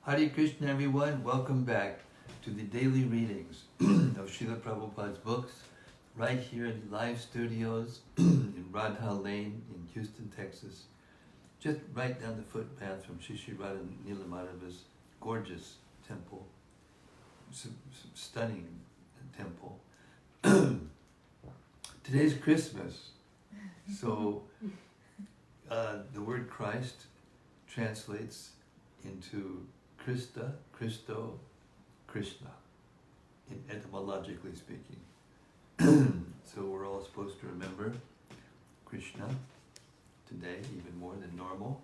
Hare Krishna, everyone. Welcome back to the daily readings of Srila Prabhupada's books, right here in the live studios in Radha Lane in Houston, Texas, just right down the footpath from Shri Radha Nilamadhava's gorgeous temple, stunning temple. Today's Christmas, so the word Christ translates into Christa, Christo, Krishna, etymologically speaking. So we're all supposed to remember Krishna today, even more than normal.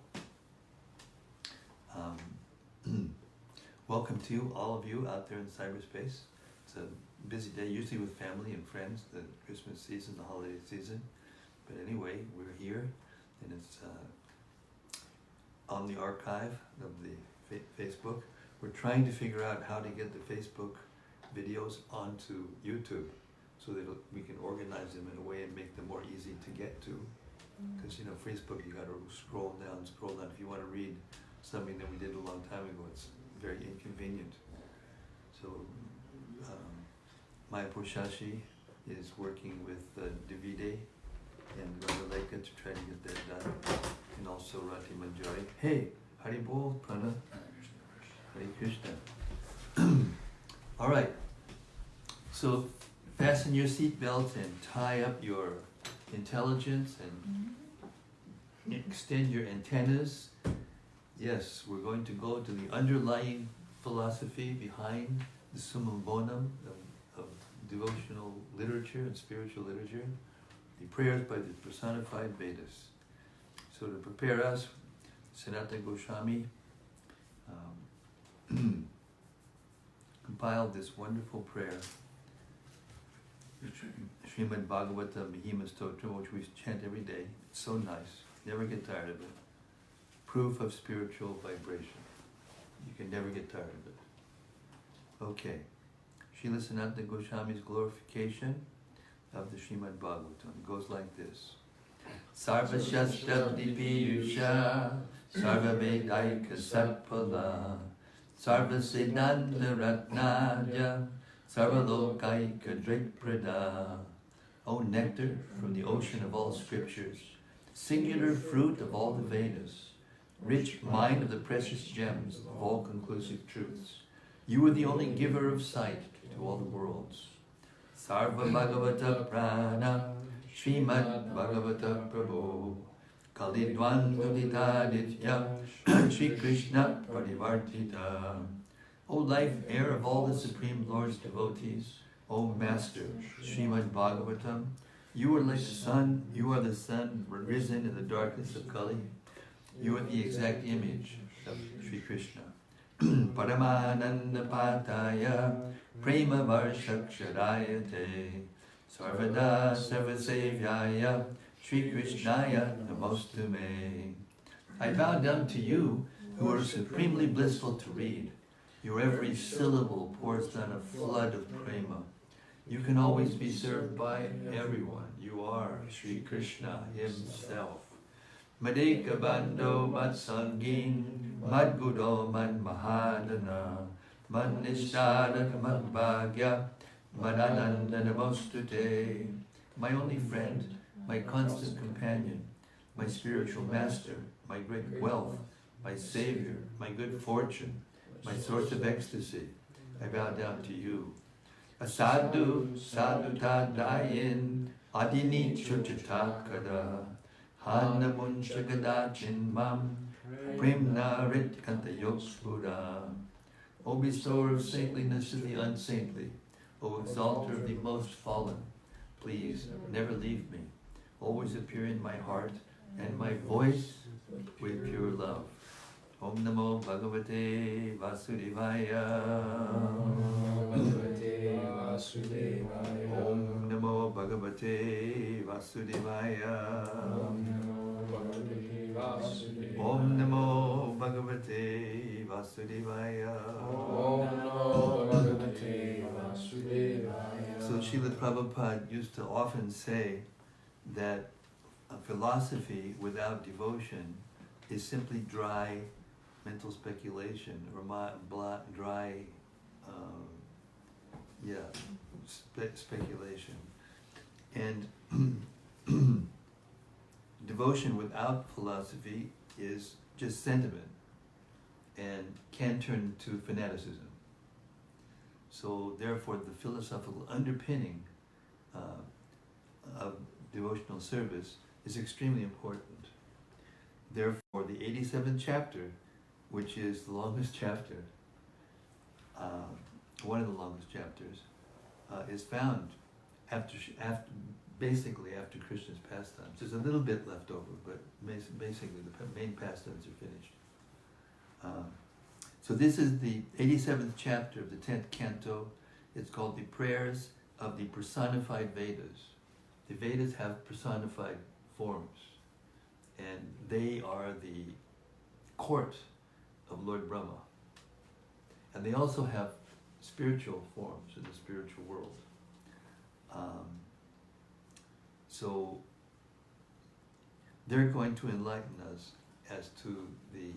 Welcome to all of you out there in cyberspace. It's a busy day, usually with family and friends, the Christmas season, the holiday season. But anyway, we're here, and it's on the archive of the Facebook. We're trying to figure out how to get the Facebook videos onto YouTube so that we can organize them in a way and make them more easy to get to. Because Facebook, you got to scroll down. If you want to read something that we did a long time ago, it's very inconvenient. So Maya Shashi is working with Davide and Radhaleka to try to get that done, and also Rati Manjari. Hey, Hari Bol, Prana, Hare Krishna. All right, so fasten your seatbelt and tie up your intelligence and extend your antennas. Yes, we're going to go to the underlying philosophy behind the Summum Bonum of devotional literature and spiritual literature, the prayers by the Personified Vedas. So to prepare us, Sanatana Goswami compiled this wonderful prayer, Srimad-Bhagavatam Mahima Stotra, which we chant every day. It's so nice, never get tired of it. Proof of spiritual vibration. You can never get tired of it. Okay. Srila Sanatana Goswami's glorification of the Srimad-Bhagavatam goes like this. Sarva Shastabdi Piyusha Sarva Vedaika Sarpala Sarva Siddhanta Ratnaja Sarva Lokaika Drikprada. O nectar from the ocean of all scriptures, singular fruit of all the Vedas, rich mine of the precious gems of all conclusive truths, you are the only giver of sight to all the worlds. Sarva Bhagavata Prana Srimad Bhagavata Prabhu Kalidwan Guditaditya Shri Krishna Parivartita. O life air of all the Supreme Lord's devotees, O Master Srimad Bhagavatam, you are like the sun, risen in the darkness of Kali. You are the exact image of Shri Krishna. Paramananda Pataya Prema Varshakshadayate Sarvada Sarvasevyaya Shri Krishnaya Namostume. I bow down to you who are supremely blissful to read. Your every syllable pours down a flood of prema. You can always be served by everyone. You are Shri Krishna himself. Madeka Bando Matsangin Madgudo Man Mahadana Manishtada Madbhagya Madananda Namostute. My only friend, my constant companion, my spiritual master, my great wealth, my savior, my good fortune, my source of ecstasy, I bow down to you. Asadu Sadutadayin Adini Chuchatakada Hana Munchagadachin Mam Premna Rit Kantayokspura. O bestower of saintliness to the unsaintly, O exalter of the most fallen, please never leave me. Always appear in my heart and my voice with pure love. Om Namo Bhagavate Vasudevaya. Om Namo Bhagavate Vasudevaya. Om Namo Bhagavate Vasudevaya. So Srila Prabhupada used to often say that a philosophy without devotion is simply dry mental speculation or dry, speculation. And devotion without philosophy is just sentiment and can turn to fanaticism. So therefore the philosophical underpinning of devotional service is extremely important. Therefore the 87th chapter, which is the longest chapter, one of the longest chapters, is found basically after Krishna's pastimes. There's a little bit left over, but basically the main pastimes are finished. So this is the 87th chapter of the 10th canto. It's called the Prayers of the Personified Vedas. The Vedas have personified forms, and they are the court of Lord Brahma. And they also have spiritual forms in the spiritual world. So they're going to enlighten us as to the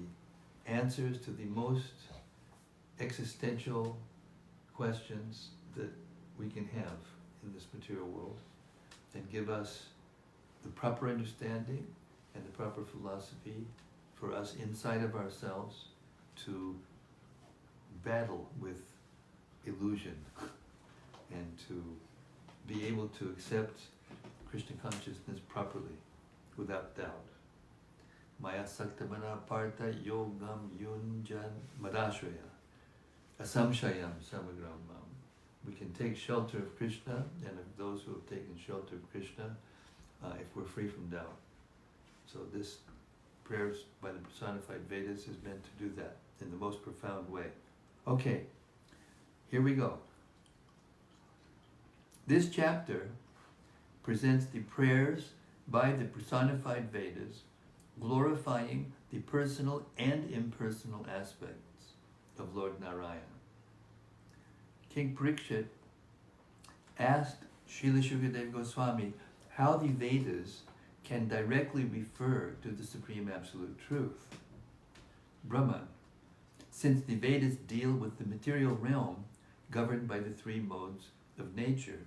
answers to the most existential questions that we can have in this material world, and give us the proper understanding and the proper philosophy for us inside of ourselves to battle with illusion and to be able to accept Krishna consciousness properly, without doubt. Maya saktamana partha yogam yunjan madashraya asamshayam samagram mam. We can take shelter of Krishna and of those who have taken shelter of Krishna if we're free from doubt. So this prayers by the personified Vedas is meant to do that in the most profound way. Okay, here we go. This chapter presents the prayers by the personified Vedas, glorifying the personal and impersonal aspects of Lord Narayana. King Parikshit asked Srila Shukadeva Goswami how the Vedas can directly refer to the Supreme Absolute Truth, Brahman, since the Vedas deal with the material realm governed by the three modes of nature,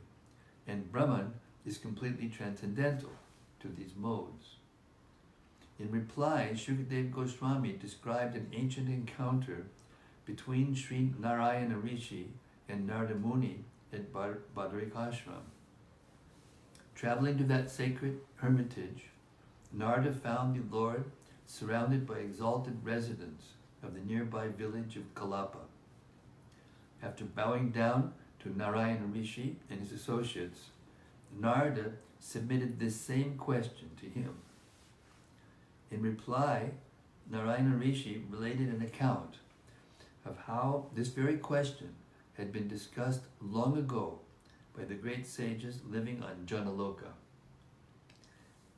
and Brahman is completely transcendental to these modes. In reply, Shukadeva Goswami described an ancient encounter between Sri Narayana Rishi and Narada Muni at Badrikashram. Traveling to that sacred hermitage, Narada found the Lord surrounded by exalted residents of the nearby village of Kalapa. After bowing down to Narayana Rishi and his associates, Narada submitted this same question to him. In reply, Narayana Rishi related an account of how this very question had been discussed long ago by the great sages living on Janaloka.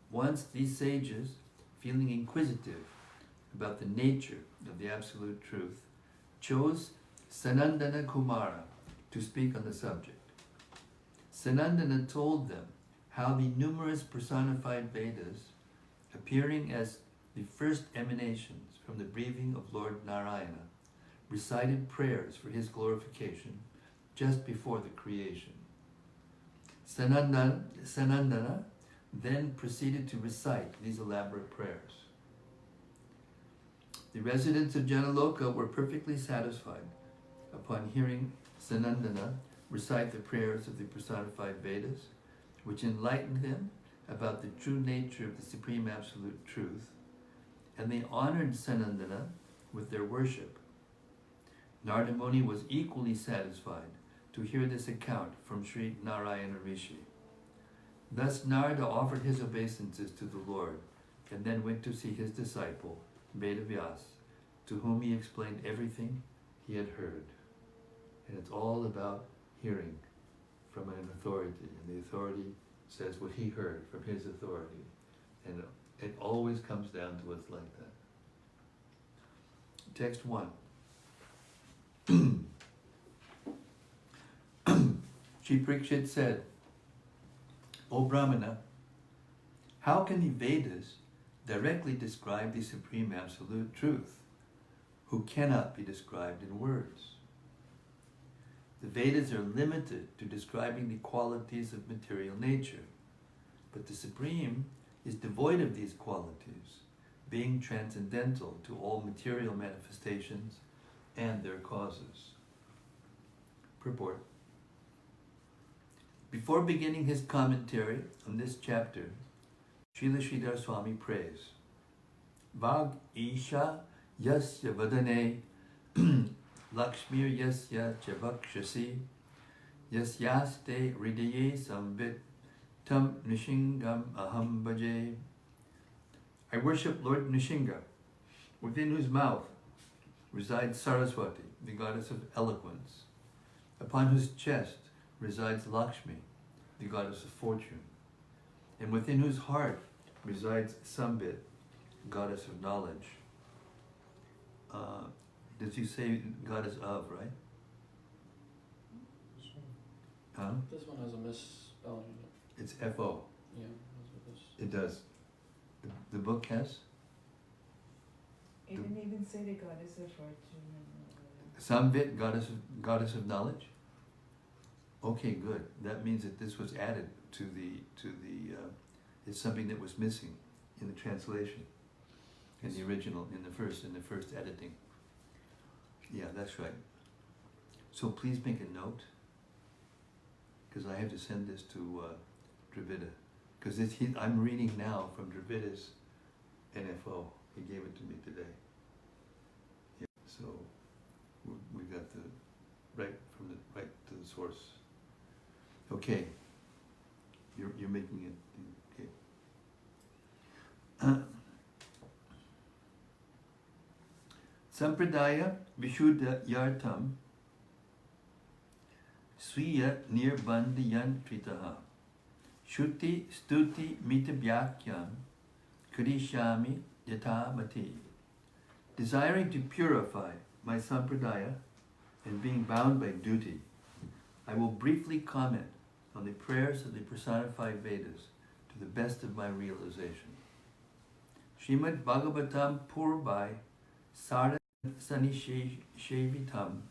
Once these sages, feeling inquisitive about the nature of the Absolute Truth, chose Sanandana Kumara to speak on the subject. Sanandana told them how the numerous personified Vedas, appearing as the first emanations from the breathing of Lord Narayana, recited prayers for his glorification just before the creation. Sanandana then proceeded to recite these elaborate prayers. The residents of Janaloka were perfectly satisfied upon hearing Sanandana recite the prayers of the personified Vedas, which enlightened them about the true nature of the Supreme Absolute Truth, and they honored Sanandana with their worship. Narada Muni was equally satisfied to hear this account from Sri Narayana Rishi. Thus Narada offered his obeisances to the Lord, and then went to see his disciple, Vedavyas, to whom he explained everything he had heard. And it's all about hearing from an authority, and the authority says what he heard from his authority. And it always comes down to what's like that. Text 1. Sri Parikshit said, O Brahmana, how can the Vedas directly describe the Supreme Absolute Truth? who cannot be described in words. The Vedas are limited to describing the qualities of material nature, but the Supreme is devoid of these qualities, being transcendental to all material manifestations and their causes. Purport. Before beginning his commentary on this chapter, Srila Sridhar Swami prays, Vag Isha Yasya Vadane Lakshmir Yasya Chabakshasi Yasyaste Hridaye Samvit Tam Nishingam Aham Bhaje. I worship Lord Nishinga, within whose mouth resides Saraswati, the goddess of eloquence, upon whose chest resides Lakshmi, the goddess of fortune, and within whose heart resides Sambit, goddess of knowledge. Did you say goddess of, right? Huh? This one has a misspelling. It's F-O. Yeah, that's what this. It does. The book has? It didn't even say the goddess of fortune. Sambit, goddess of knowledge? Okay, good. That means that this was added to the it's something that was missing in the translation, in the original, in the first editing. Yeah, that's right. So please make a note, because I have to send this to Dravida, because I'm reading now from Dravida's NFO. He gave it to me today. Yeah, so we got the right to the source. Okay, you're making it. Okay. Sampradaya Vishuddha Yartam Swiya Nirbandhayan Tritaha Shuti Stuti Mitabhyakyam Karishami Yatamati. Desiring to purify my sampradaya and being bound by duty, I will briefly comment on the prayers of the personified Vedas to the best of my realization. Srimad-Bhagavatam Purvai Sarda Sanishevitam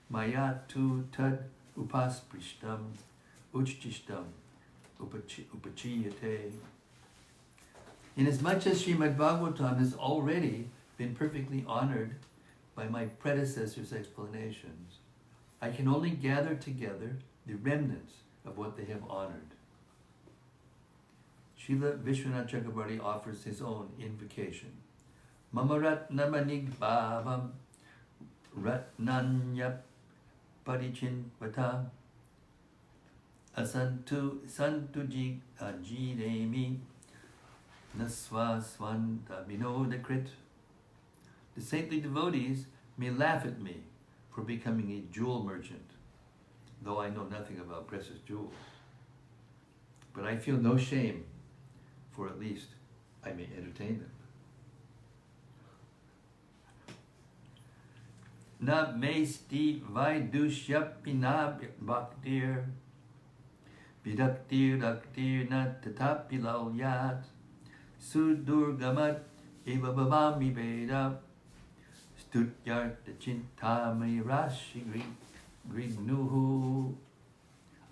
Maya tu tad upasprishtam uchchishtam upachiyate. Inasmuch as Srimad-Bhagavatam has already been perfectly honored by my predecessors' explanations, I can only gather together the remnants of what they have honored. Srila Vishwanath Chakrabarti offers his own invocation. Mamaratnamanig bhavam ratnanya parichinvata asantu santu jiremi nasvasvanta vinodakrit. The saintly devotees may laugh at me for becoming a jewel merchant, though I know nothing about precious jewels. But I feel no shame, for at least I may entertain them. Na mesti vaidushyapina bhaktir vidaktir daktir na tatapi lalyat sudurgamat eva bhavami veda stutyarta chintami rashi grignuhu.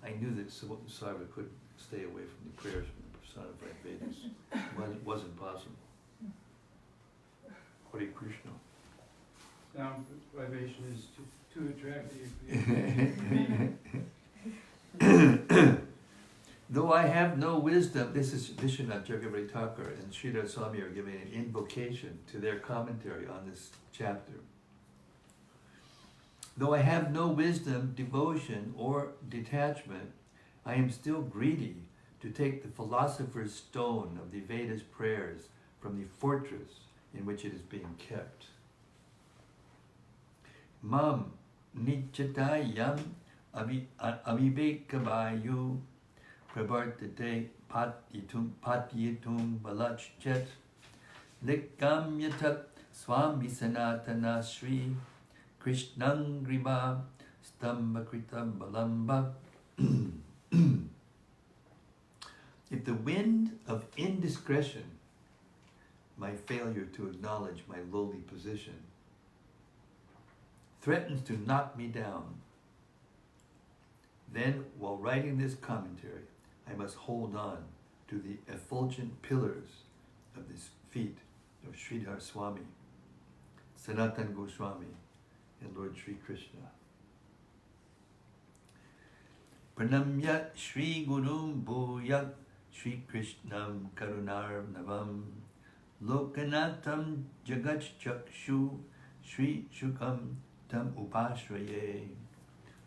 I knew that Sarva couldn't stay away from the prayers from the personified Vedas. Well, it wasn't possible. Hare Krishna. Sound vibration is too attractive. Though I have no wisdom, this is Vishwanath Chakrabarti Thakur and Sridhar Swami are giving an invocation to their commentary on this chapter. Though I have no wisdom, devotion, or detachment, I am still greedy to take the philosopher's stone of the Vedas prayers from the fortress in which it is being kept. Mam Nichatayam Avivekavayu Pravartate Patyitum Balachchet Likamyatat Swami Sanatana Sri Krishnang Griba Stambakritam Balamba. If the wind of indiscretion, my failure to acknowledge my lowly position, threatens to knock me down. Then, while writing this commentary, I must hold on to the effulgent pillars of the feet of Sridhar Swami, Sanatan Goswami, and Lord Sri Krishna. Pranamya Shri Gurum Bhuyak Shri Krishnam Karunarnavam Lokanatham Jagat Chakshu Shri Shukam Tam Upashraye.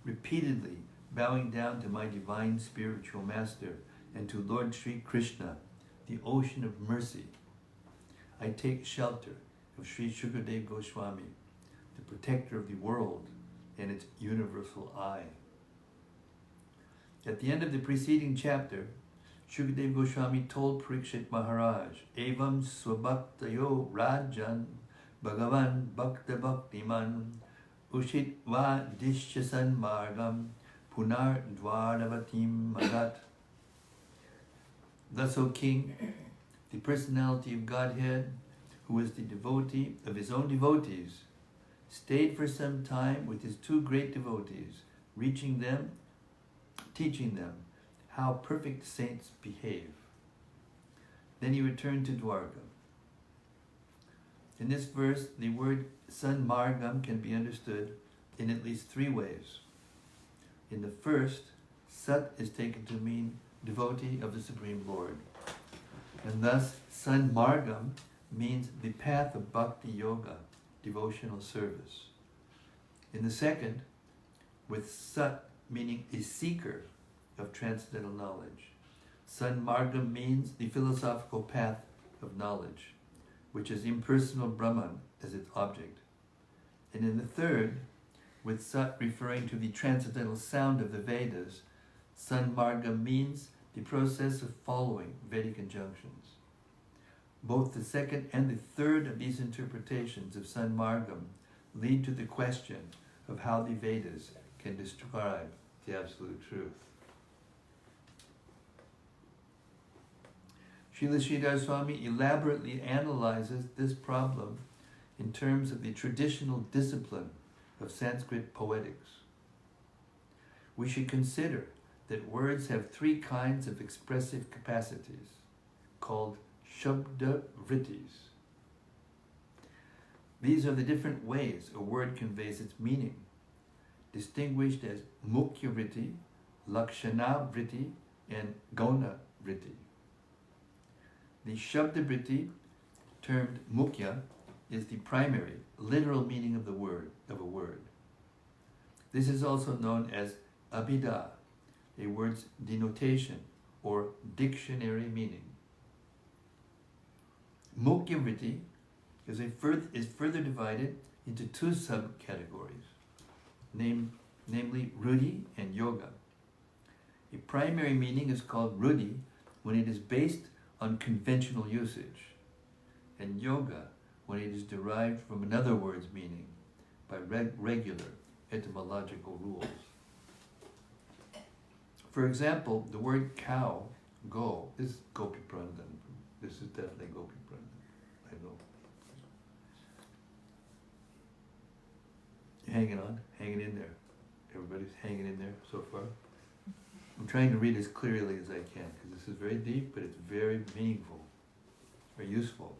Repeatedly bowing down to my divine spiritual master and to Lord Sri Krishna, the ocean of mercy, I take shelter of Sri Shukadev Goswami, the protector of the world and its universal eye. At the end of the preceding chapter, Shukadev Goswami told Parikshit Maharaj, Evam Swabhaktayo Rajan Bhagavan Bhakta Bhaktiman Ushit Va Dishyasan Margam Punar Dvaravatim Magat. Thus, O King, the personality of Godhead, who was the devotee of his own devotees, stayed for some time with his two great devotees, teaching them how perfect saints behave. Then he returned to Dwarka. In this verse, the word Sanmargam can be understood in at least three ways. In the first, Sat is taken to mean devotee of the Supreme Lord. And thus, Sanmargam means the path of bhakti yoga, devotional service. In the second, with Sat meaning a seeker of transcendental knowledge, Sanmargam means the philosophical path of knowledge, which is impersonal Brahman as its object. And in the third, with Sat referring to the transcendental sound of the Vedas, Sanmargam means the process of following Vedic injunctions. Both the second and the third of these interpretations of Sanmargam lead to the question of how the Vedas can describe the absolute truth. Srila Sridhar Swami elaborately analyzes this problem in terms of the traditional discipline of Sanskrit poetics. We should consider that words have three kinds of expressive capacities, called Shabda Vrittis. These are the different ways a word conveys its meaning, distinguished as Mukhya Vritti, Lakshana Vritti, and Gona Vritti. The Shabda Vritti, termed Mukhya, is the primary, literal meaning of a word. This is also known as Abhida, a word's denotation or dictionary meaning. Mukhya Vritti is further divided into two subcategories, namely Ruddhi and Yoga. A primary meaning is called Ruddhi when it is based on conventional usage, and Yoga when it is derived from another word's meaning by regular etymological rules. For example, the word cow, go, this is Gopi Prandan. This is definitely Gopi Prandan, I know. Hanging on, hanging in there. Everybody's hanging in there so far. I'm trying to read as clearly as I can, because this is very deep, but it's very meaningful, very useful.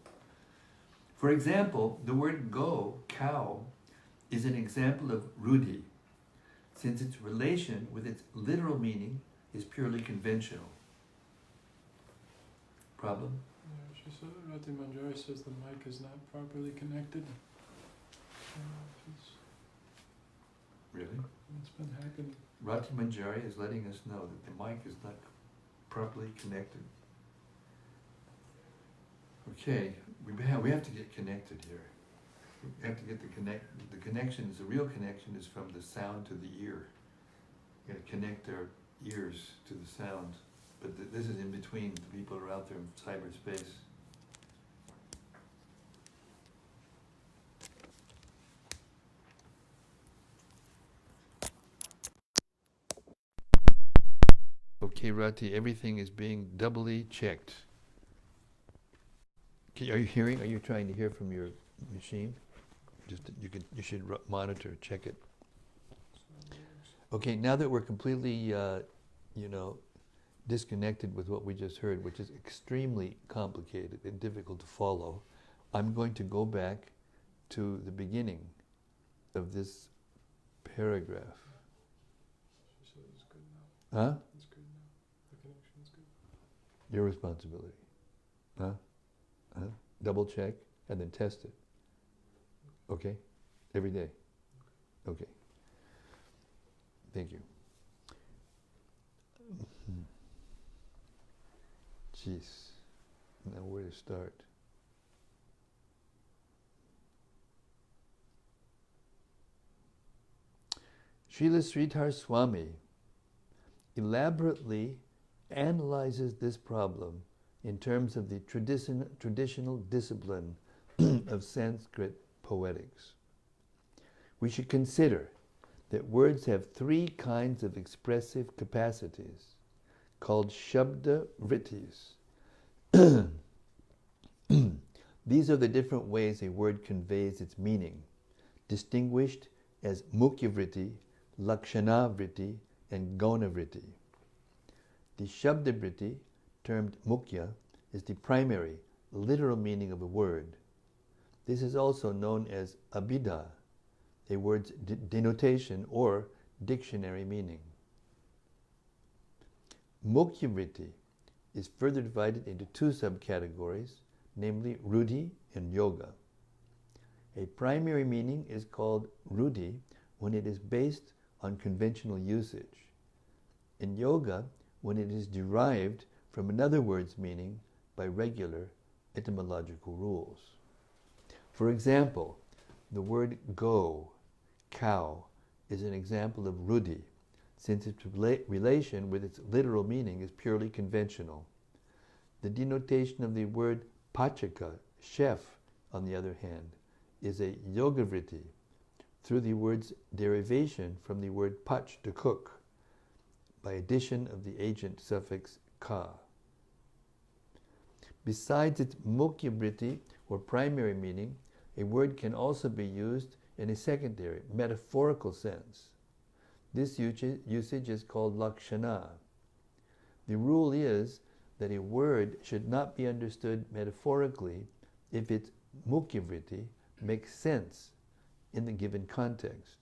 For example, the word go, cow, is an example of Ruddhi, since its relation with its literal meaning is purely conventional. Problem? Yeah, she said, Rati Manjari says the mic is not properly connected. Really? It's been happening. Rati Manjari is letting us know that the mic is not properly connected. Okay, we have to get connected here. We have to get the connection is the real connection is from the sound to the ear. We got to connect our ears to the sound, but this is in between the people who are out there in cyberspace. Okay, Rati, everything is being doubly checked. Okay, are you hearing? Are you trying to hear from your machine? Just you should monitor, check it. Okay, now that we're completely, disconnected with what we just heard, which is extremely complicated and difficult to follow, I'm going to go back to the beginning of this paragraph. She said it's good now. Huh? It's good now. The connection's good. Your responsibility. Huh? Huh? Double check and then test it. Okay? Every day. Okay. Thank you. Jeez. Now where to start? Srila Sridhar Swami elaborately analyzes this problem in terms of the traditional discipline of Sanskrit poetics. We should consider that words have three kinds of expressive capacities called Shabda Vrittis. These are the different ways a word conveys its meaning, distinguished as Mukhya Vritti, Lakshana Vritti, and Gona Vritti. The Shabda Vritti, termed Mukhya, is the primary, literal meaning of a word. This is also known as Abhida, a word's denotation or dictionary meaning. Mukhya Vritti is further divided into two subcategories, namely Ruddhi and Yoga. A primary meaning is called Ruddhi when it is based on conventional usage. In Yoga, when it is derived from another word's meaning by regular etymological rules. For example, the word go, cow, is an example of Ruddhi, since its relation with its literal meaning is purely conventional. The denotation of the word pachaka, chef, on the other hand, is a yoga vritti, through the word's derivation from the word pach, to cook, by addition of the agent suffix ka. Besides its mukhya vritti, or primary meaning, a word can also be used in a secondary, metaphorical sense. This usage is called lakshana. The rule is that a word should not be understood metaphorically if its mukhya vritti makes sense in the given context.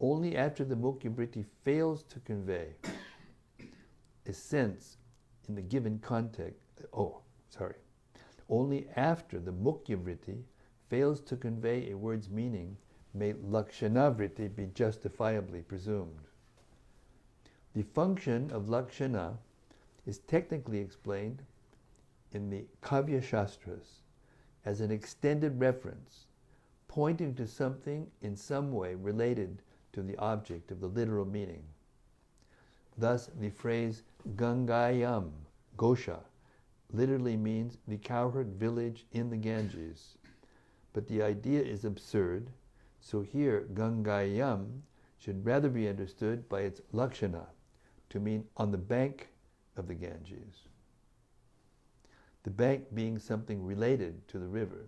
Only after the mukhya vritti fails to convey a sense in the given context, only after the mukhya vritti fails to convey a word's meaning may lakshana vritti be justifiably presumed. The function of lakshana is technically explained in the Kavya Shastras as an extended reference, pointing to something in some way related to the object of the literal meaning. Thus, the phrase Gangayam, Gosha, literally means the cowherd village in the Ganges. But the idea is absurd, so here Gangayam should rather be understood by its lakshana, to mean on the bank of the Ganges. The bank being something related to the river.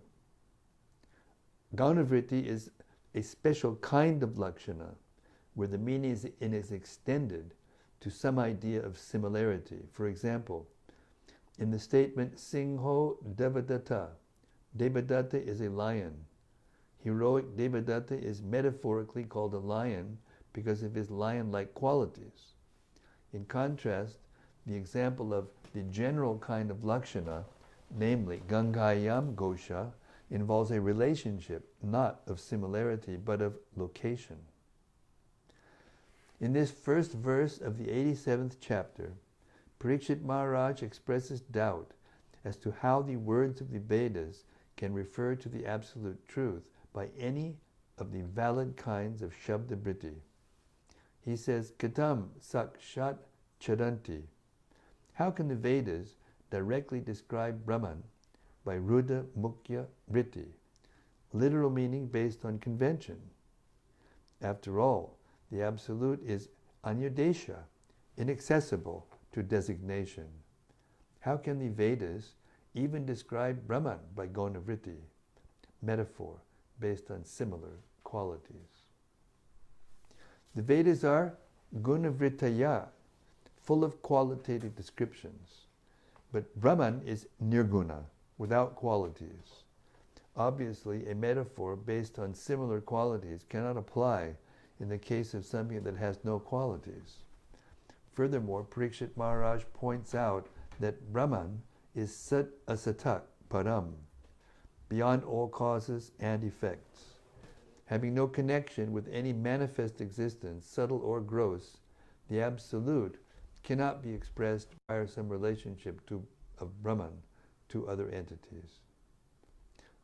Gaunavritti is a special kind of lakshana, where the meaning is extended to some idea of similarity. For example, in the statement Singho Devadatta, Devadatta is a lion. Heroic Devadatta is metaphorically called a lion because of his lion-like qualities. In contrast, the example of the general kind of lakshana, namely Gangayam Gosha, involves a relationship not of similarity but of location. In this first verse of the 87th chapter, Parikshit Maharaj expresses doubt as to how the words of the Vedas can refer to the absolute truth by any of the valid kinds of Shabda Vritti. He says, Katam Sakshat Charanti. How can the Vedas directly describe Brahman by Ruddha Mukhya Vritti, literal meaning based on convention? After all, the Absolute is Anyadesha, inaccessible to designation. How can the Vedas even describe Brahman by Gona Vritti, metaphor, based on similar qualities. The Vedas are gunavritaya, full of qualitative descriptions, but Brahman is nirguna, without qualities. Obviously, a metaphor based on similar qualities cannot apply in the case of something that has no qualities. Furthermore, Parikshit Maharaj points out that Brahman is Sat Asatak Param, beyond all causes and effects. Having no connection with any manifest existence, subtle or gross, the Absolute cannot be expressed by some relationship of Brahman to other entities.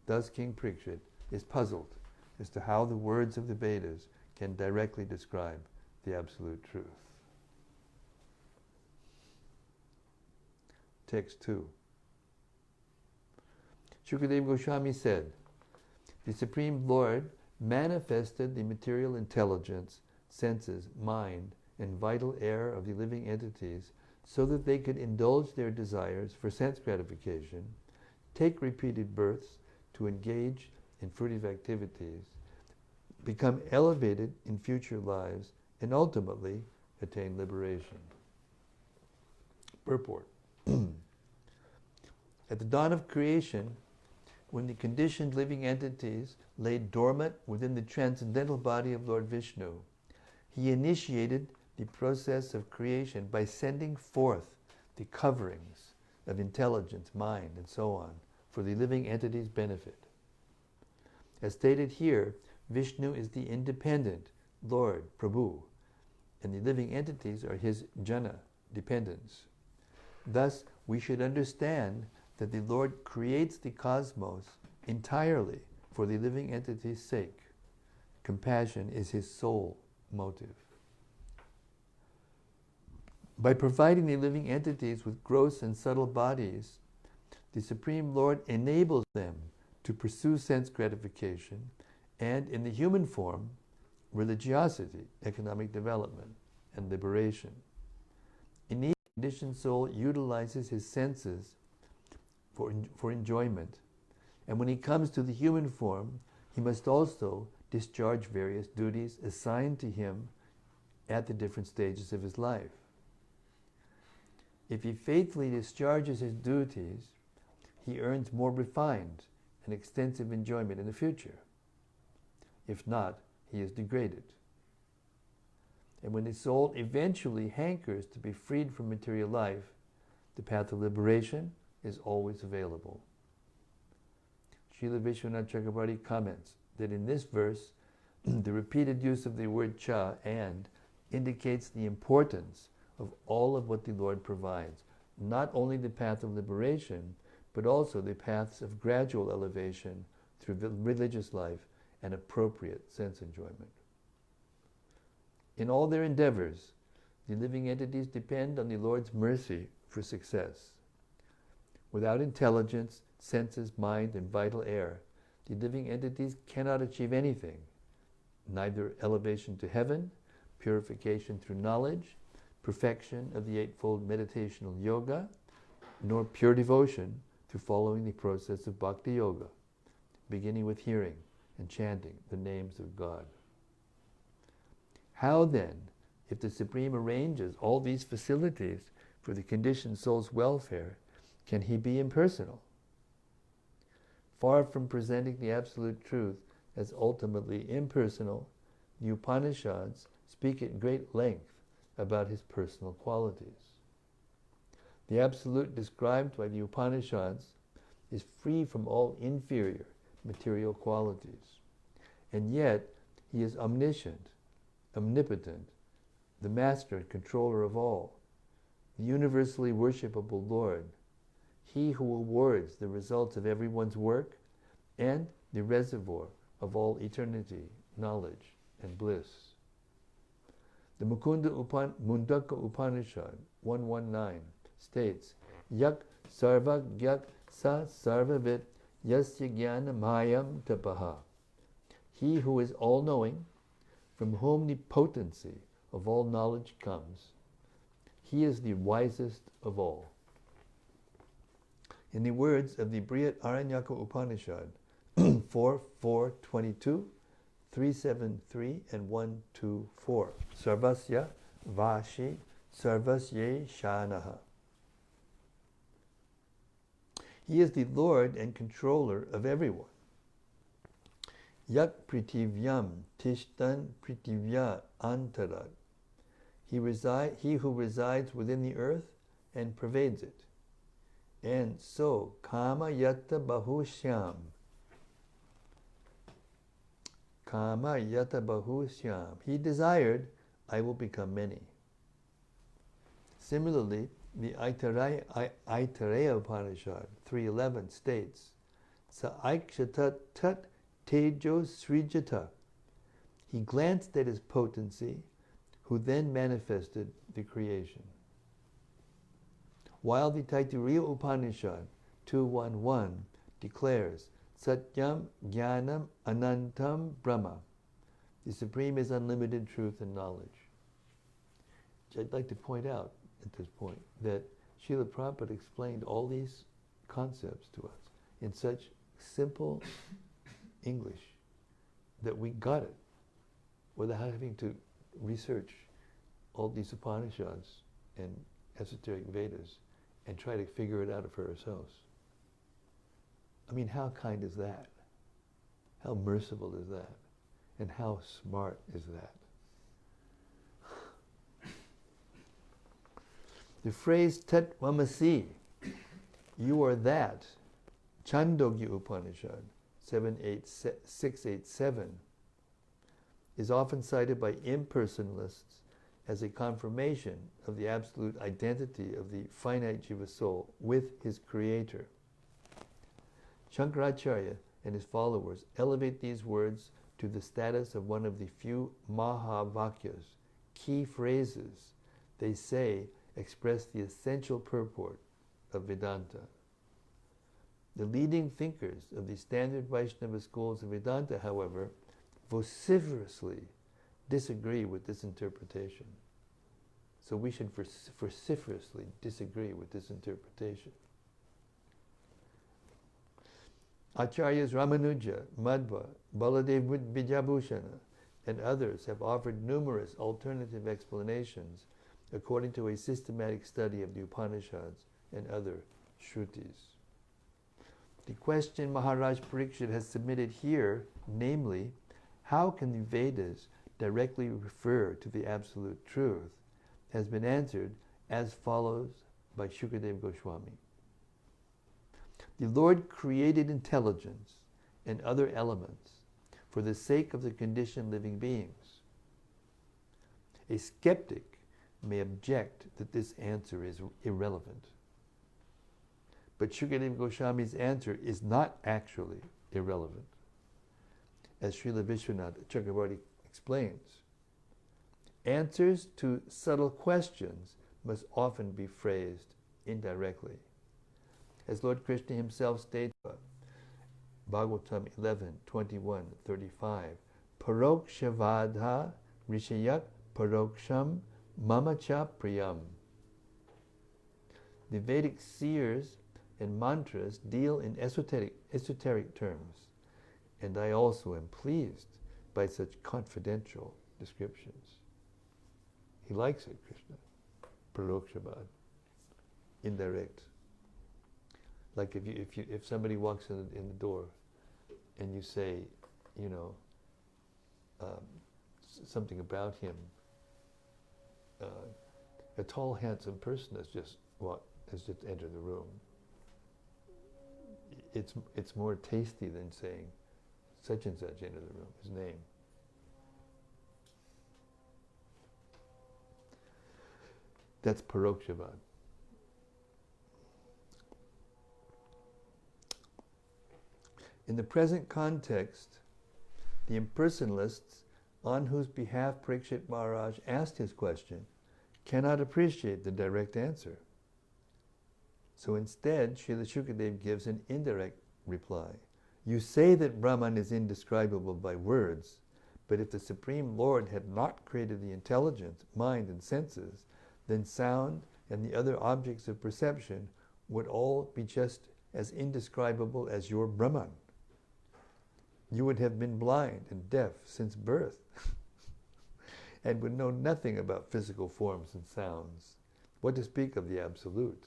Thus King Parikshit is puzzled as to how the words of the Vedas can directly describe the Absolute Truth. Text 2. Shukadeva Goswami said, the Supreme Lord manifested the material intelligence, senses, mind, and vital air of the living entities so that they could indulge their desires for sense gratification, take repeated births to engage in fruitive activities, become elevated in future lives, and ultimately attain liberation. Purport. At the dawn of creation, when the conditioned living entities lay dormant within the transcendental body of Lord Vishnu, he initiated the process of creation by sending forth the coverings of intelligence, mind, and so on, for the living entity's benefit. As stated here, Vishnu is the independent Lord, Prabhu, and the living entities are his jana, dependents. Thus, we should understand that the Lord creates the cosmos entirely for the living entity's sake. Compassion is his sole motive. By providing the living entities with gross and subtle bodies, the Supreme Lord enables them to pursue sense gratification and, in the human form, religiosity, economic development, and liberation. In each conditioned soul utilizes his senses for enjoyment, and when he comes to the human form, he must also discharge various duties assigned to him at the different stages of his life. If he faithfully discharges his duties, he earns more refined and extensive enjoyment in the future. If not, he is degraded. And when the soul eventually hankers to be freed from material life, the path of liberation is always available. Srila Vishwanath Chakrabarti comments that in this verse, the repeated use of the word cha, and, indicates the importance of all of what the Lord provides, not only the path of liberation, but also the paths of gradual elevation through religious life and appropriate sense enjoyment. In all their endeavors, the living entities depend on the Lord's mercy for success. Without intelligence, senses, mind, and vital air, the living entities cannot achieve anything, neither elevation to heaven, purification through knowledge, perfection of the eightfold meditational yoga, nor pure devotion through following the process of bhakti yoga, beginning with hearing and chanting the names of God. How then, if the Supreme arranges all these facilities for the conditioned soul's welfare, can he be impersonal? Far from presenting the absolute truth as ultimately impersonal, the Upanishads speak at great length about his personal qualities. The absolute described by the Upanishads is free from all inferior material qualities, and yet he is omniscient, omnipotent, the master and controller of all, the universally worshipable Lord, he who awards the results of everyone's work, and the reservoir of all eternity, knowledge, and bliss. The Mundaka Upanishad 119 states, Yak sarva gyak sa sarvavit yasya jnana mayam tapaha. He who is all-knowing, from whom the potency of all knowledge comes, he is the wisest of all. In the words of the Brihat Aranyaka Upanishad, 4:4-22, 373, and 124. Sarvasya Vashi Sarvasye Shanaha. He is the Lord and controller of everyone. Yak pritivyam tishtan pritivya antarat. He who resides within the earth and pervades it. And so, kama yata bahushyam. Kama yata bahushyam. He desired, I will become many. Similarly, the Aitareya Upanishad 3:11 states, Sa aikshatat tat tejo srijata. He glanced at his potency, who then manifested the creation. While the Taittiriya Upanishad 2:1-1 declares, Satyam Jnanam Anantam Brahma. The Supreme is unlimited truth and knowledge. I'd like to point out at this point that Srila Prabhupada explained all these concepts to us in such simple English that we got it without having to research all these Upanishads and esoteric Vedas and try to figure it out for ourselves. I mean, how kind is that? How merciful is that? And how smart is that? The phrase Tat Vamasi, you are that, Chandogya Upanishad 687, is often cited by impersonalists as a confirmation of the absolute identity of the finite Jiva soul with his creator. Shankaracharya and his followers elevate these words to the status of one of the few Mahavakyas, key phrases they say express the essential purport of Vedanta. The leading thinkers of the standard Vaishnava schools of Vedanta, however, vociferously disagree with this interpretation. So we should vociferously disagree with this interpretation. Acharyas Ramanuja, Madhva, Baladev Vijabhushana, and others have offered numerous alternative explanations according to a systematic study of the Upanishads and other Shrutis. The question Maharaj Parikshit has submitted here, namely, how can the Vedas directly refer to the absolute truth, has been answered as follows by Shukadeva Goswami. The Lord created intelligence and other elements for the sake of the conditioned living beings. A skeptic may object that this answer is irrelevant. But Shukadeva Goswami's answer is not actually irrelevant. As Srila Vishwanath Chakravarti explains, answers to subtle questions must often be phrased indirectly. As Lord Krishna himself states, Bhagavatam 11:21-35, Parokshavaddha rishayak paroksham mamacha priyam. The Vedic seers and mantras deal in esoteric terms, and I also am pleased by such confidential descriptions. He likes it, Krishna. Parokshabad. Indirect. Like if somebody walks in the door and you say, something about him, a tall, handsome person has just entered the room. It's more tasty than saying such and such entered the room, his name. That's Parokshavad. In the present context, the impersonalists on whose behalf Parikshit Maharaj asked his question cannot appreciate the direct answer. So instead, Srila Shukadeva gives an indirect reply. You say that Brahman is indescribable by words, but if the Supreme Lord had not created the intelligence, mind, and senses, then sound and the other objects of perception would all be just as indescribable as your Brahman. you would have been blind and deaf since birth and would know nothing about physical forms and sounds. What to speak of the Absolute?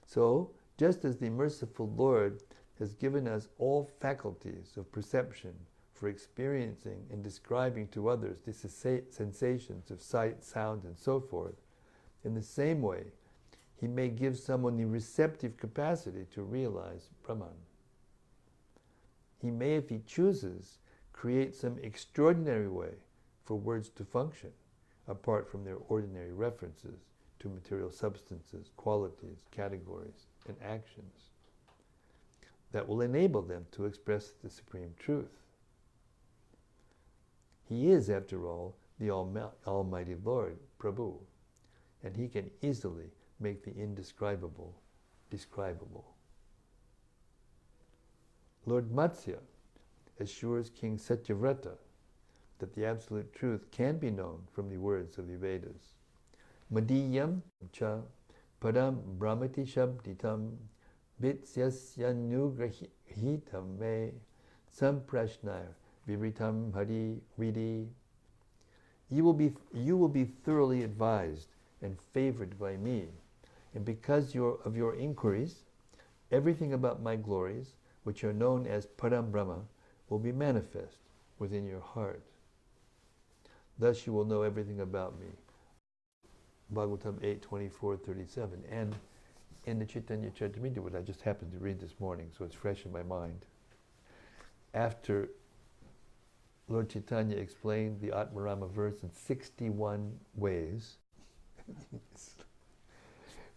So, just as the merciful Lord has given us all faculties of perception for experiencing and describing to others the sensations of sight, sound, and so forth, in the same way, He may give someone the receptive capacity to realize Brahman. He may, if He chooses, create some extraordinary way for words to function, apart from their ordinary references to material substances, qualities, categories, and actions, that will enable them to express the Supreme Truth. He is, after all, the Almighty Lord, Prabhu, and He can easily make the indescribable describable. Lord Matsya assures King Satyavrata that the Absolute Truth can be known from the words of the Vedas. Madiyam cha padam brahmati shabditam vitsyasyanu me samprashnaya vivritam hari vidi. You will be thoroughly advised and favored by me, and because of your inquiries, everything about my glories, which are known as Param Brahma, will be manifest within your heart. Thus you will know everything about me. Bhagavatam 8:24-37, and in the Chaitanya Charitamrita, which I just happened to read this morning, so it's fresh in my mind. After Lord Chaitanya explained the Atmarama verse in 61 ways,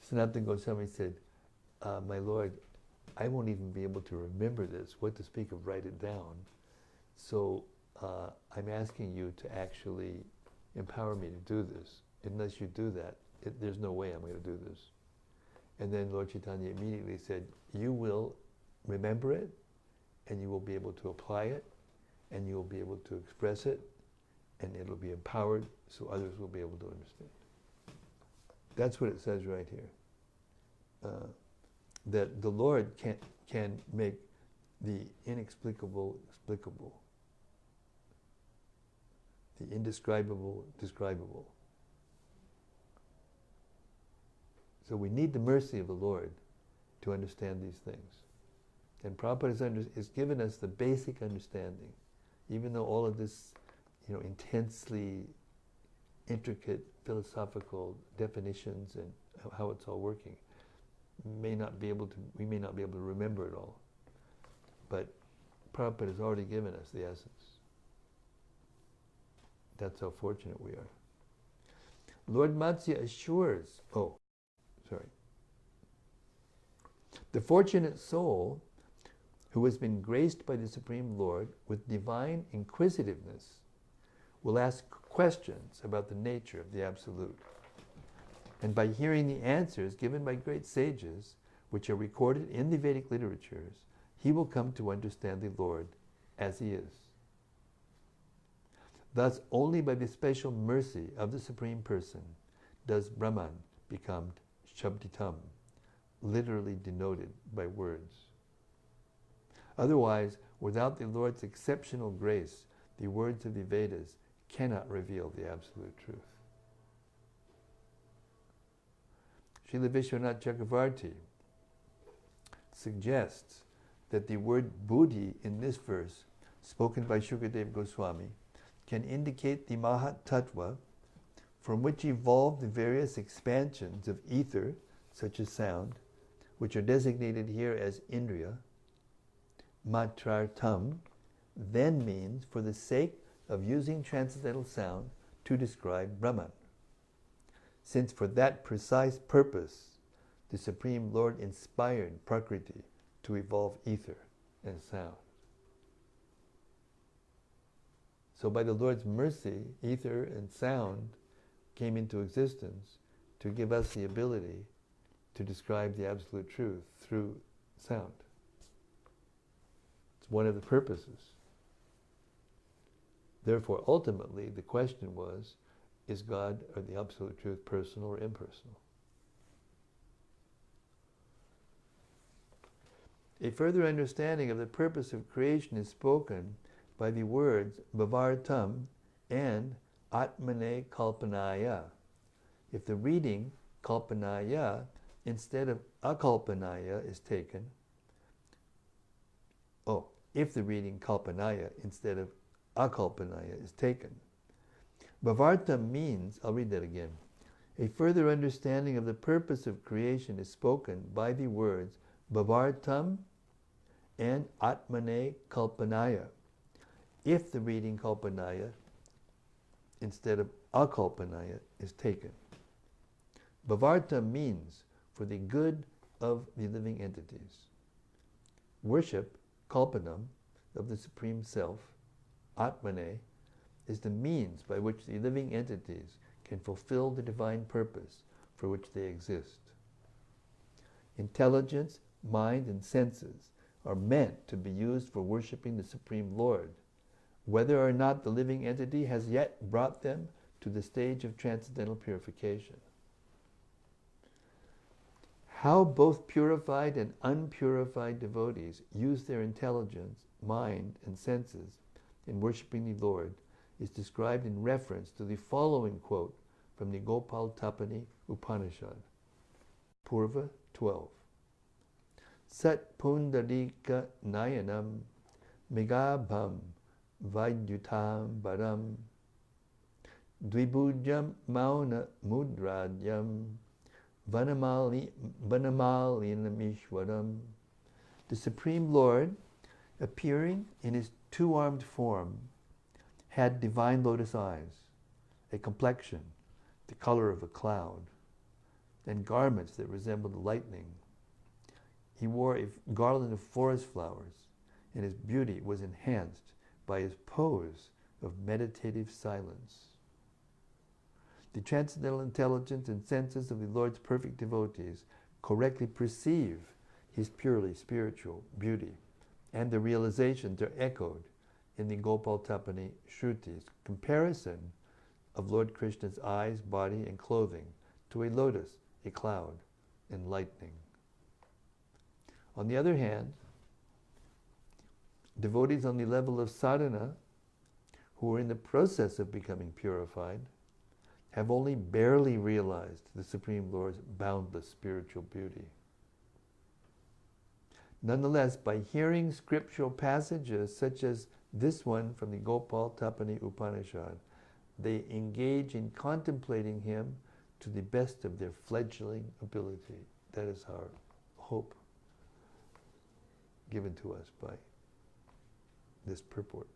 Sanatana Goswami said, my Lord, I won't even be able to remember this, what to speak of write it down. So I'm asking you to actually empower me to do this. Unless you do that, there's no way I'm going to do this. And then Lord Chaitanya immediately said, you will remember it, and you will be able to apply it, and you will be able to express it, and it'll be empowered so others will be able to understand. That's what it says right here. That the Lord can make the inexplicable explicable, the indescribable describable. So we need the mercy of the Lord to understand these things. And Prabhupada has given us the basic understanding, even though all of this, intensely intricate philosophical definitions and how it's all working, we may not be able to remember it all. But Prabhupada has already given us the essence. That's how fortunate we are. Lord Matsya assures, the fortunate soul who has been graced by the Supreme Lord with divine inquisitiveness will ask questions about the nature of the Absolute. And by hearing the answers given by great sages, which are recorded in the Vedic literatures, he will come to understand the Lord as He is. Thus, only by the special mercy of the Supreme Person does Brahman become Shabditam, literally denoted by words. Otherwise, without the Lord's exceptional grace, the words of the Vedas cannot reveal the Absolute Truth. Srila Vishwanath Chakravarti suggests that the word buddhi in this verse, spoken by Shukadeva Goswami, can indicate the Mahat Tattva, from which evolved the various expansions of ether, such as sound, which are designated here as Indriya. Matrartam then means for the sake of using transcendental sound to describe Brahman, since for that precise purpose the Supreme Lord inspired Prakriti to evolve ether and sound. So by the Lord's mercy, ether and sound came into existence to give us the ability to describe the Absolute Truth through sound. It's one of the purposes. Therefore, ultimately, the question was, is God or the Absolute Truth personal or impersonal? A further understanding of the purpose of creation is spoken by the words Bhavartam and Atmane Kalpanaya. If the reading Kalpanaya instead of Akalpanaya is taken, if the reading Kalpanaya instead of Akalpanaya is taken, Bhavartam means, I'll read that again, a further understanding of the purpose of creation is spoken by the words Bhavartam and Atmane Kalpanaya. If the reading Kalpanaya instead of Akalpanaya is taken. Bhavartam means for the good of the living entities. Worship, Kalpanam, of the Supreme Self, Atmane, is the means by which the living entities can fulfill the divine purpose for which they exist. Intelligence, mind, and senses are meant to be used for worshipping the Supreme Lord, whether or not the living entity has yet brought them to the stage of transcendental purification. How both purified and unpurified devotees use their intelligence, mind, and senses in worshipping the Lord is described in reference to the following quote from the Gopal Tapani Upanishad, Purva 12. Sat pundarika nayanam megabham vaidyutam baram dvibhujam mauna mudradyam vanamalinamishwaram. The Supreme Lord, appearing in his two-armed form, had divine lotus eyes, a complexion, the color of a cloud, and garments that resembled lightning. He wore a garland of forest flowers, and his beauty was enhanced by his pose of meditative silence. The transcendental intelligence and senses of the Lord's perfect devotees correctly perceive his purely spiritual beauty, and the realizations are echoed in the Gopal Tapani Shruti's comparison of Lord Krishna's eyes, body, and clothing to a lotus, a cloud, and lightning. On the other hand, devotees on the level of sadhana, who are in the process of becoming purified, have only barely realized the Supreme Lord's boundless spiritual beauty. Nonetheless, by hearing scriptural passages such as this one from the Gopal Tapani Upanishad, they engage in contemplating him to the best of their fledgling ability. That is our hope given to us by this purport.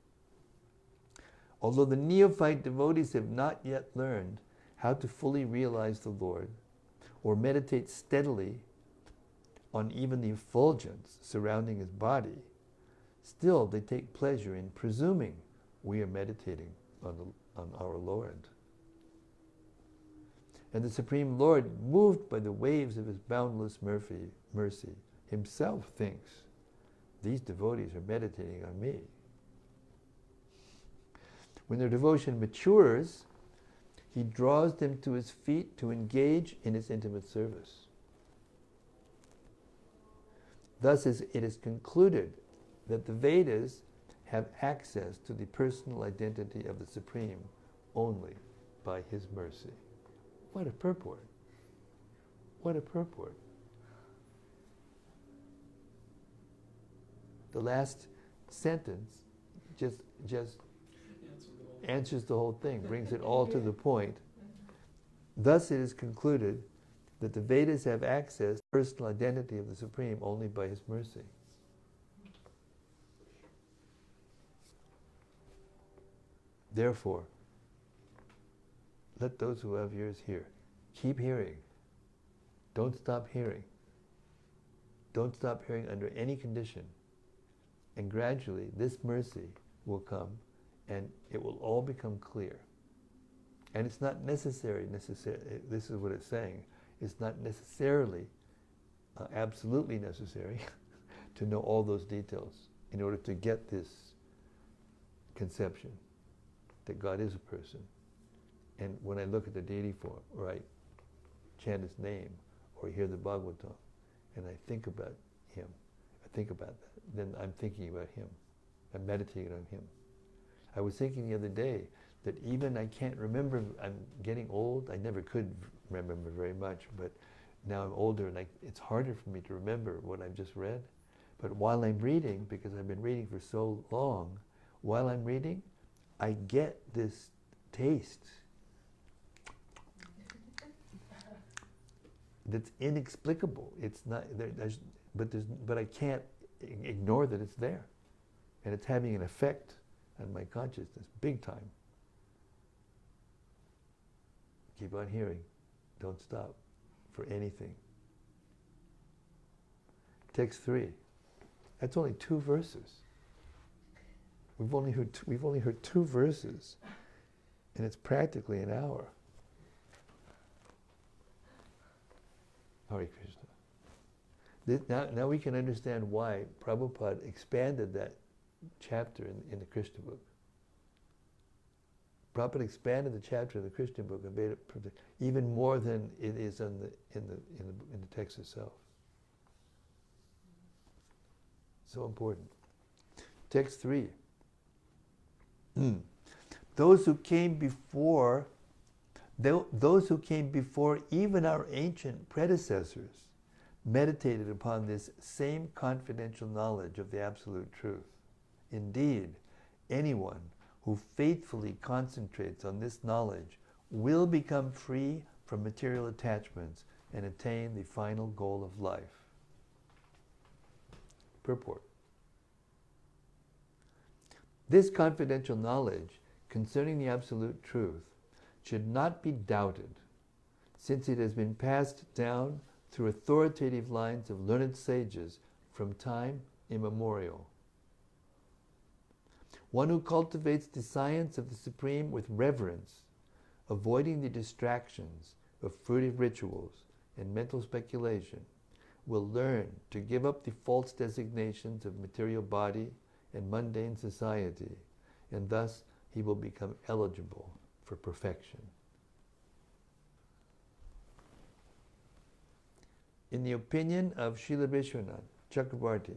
Although the neophyte devotees have not yet learned how to fully realize the Lord or meditate steadily on even the effulgence surrounding his body, still they take pleasure in presuming we are meditating on our Lord. And the Supreme Lord, moved by the waves of his boundless mercy, himself thinks, these devotees are meditating on me. When their devotion matures, he draws them to his feet to engage in his intimate service. Thus it is concluded that the Vedas have access to the personal identity of the Supreme only by his mercy. What a purport. What a purport. The last sentence just answers the whole thing, brings it all to the point. Thus it is concluded that the Vedas have access to the personal identity of the Supreme only by his mercy. Therefore, let those who have ears hear. Keep hearing. Don't stop hearing. Don't stop hearing under any condition. And gradually, this mercy will come and it will all become clear. And it's not necessary, this is what it's saying, it's not necessarily, absolutely necessary to know all those details in order to get this conception that God is a person. And when I look at the deity form, or I chant his name, or hear the Bhagavatam, and I think about him, I think about that, then I'm thinking about him. I'm meditating on him. I was thinking the other day that even I can't remember, I'm getting old, I never could remember very much, but now I'm older and it's harder for me to remember what I've just read. But while I'm reading, because I've been reading for so long, while I'm reading, I get this taste that's inexplicable. It's not, but I can't ignore that it's there. And it's having an effect on my consciousness, big time. Keep on hearing. Don't stop for anything. Text 3. That's only 2 verses. We've only heard 2 verses, and it's practically an hour. Hare Krishna. Now we can understand why Prabhupada expanded that chapter in the Krishna book. Prabhupada expanded the chapter in the Krishna book and made it even more than it is in the text itself. So important. Text 3. Those who came before even our ancient predecessors meditated upon this same confidential knowledge of the absolute truth. Indeed, anyone who faithfully concentrates on this knowledge will become free from material attachments and attain the final goal of life. Purport. This confidential knowledge concerning the absolute truth should not be doubted, since it has been passed down through authoritative lines of learned sages from time immemorial. One who cultivates the science of the Supreme with reverence, avoiding the distractions of fruitive rituals and mental speculation, will learn to give up the false designations of material body and mundane society, and thus he will become eligible for perfection. In the opinion of Srila Vishwanath Chakravarti,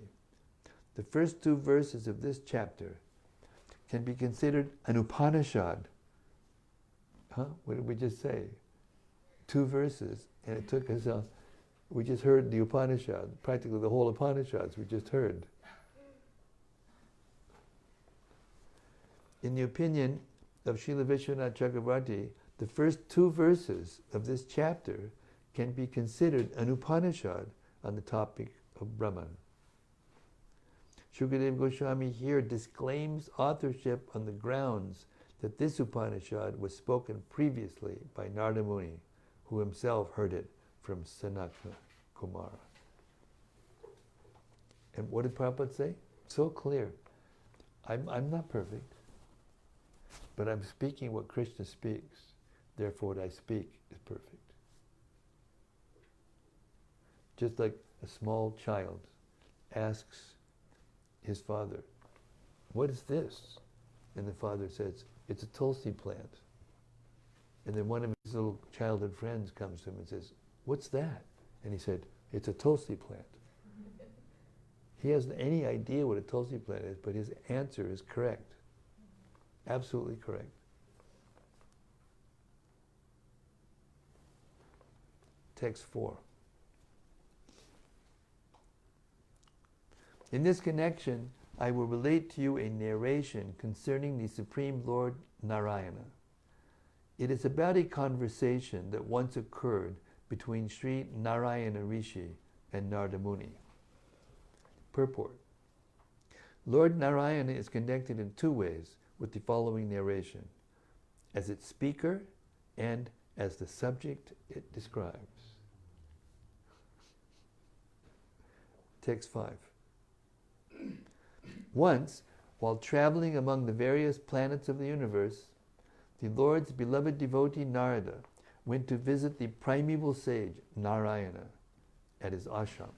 the first 2 verses of this chapter can be considered an Upanishad. What did we just say? 2 verses, and it took us we just heard the Upanishad, practically the whole Upanishads we just heard. In the opinion of Srila Vishwanath Chakravarti, the first 2 verses of this chapter can be considered an Upanishad on the topic of Brahman. Shukadeva Goswami here disclaims authorship on the grounds that this Upanishad was spoken previously by Narada Muni, who himself heard it from Sanatana Kumara. And what did Prabhupada say? So clear. I'm not perfect, but I'm speaking what Krishna speaks. Therefore, what I speak is perfect. Just like a small child asks his father, "What is this?" And the father says, "It's a tulsi plant." And then one of his little childhood friends comes to him and says, "What's that?" And he said, "It's a tulsi plant." He hasn't any idea what a tulsi plant is, but his answer is correct. Absolutely correct. Text 4. In this connection, I will relate to you a narration concerning the Supreme Lord Narayana. It is about a conversation that once occurred between Sri Narayana Rishi and Narada Muni. Purport. Lord Narayana is connected in 2 ways with the following narration: as its speaker and as the subject it describes. Text 5. Once, while traveling among the various planets of the universe, the Lord's beloved devotee Narada went to visit the primeval sage Narayana at his ashram.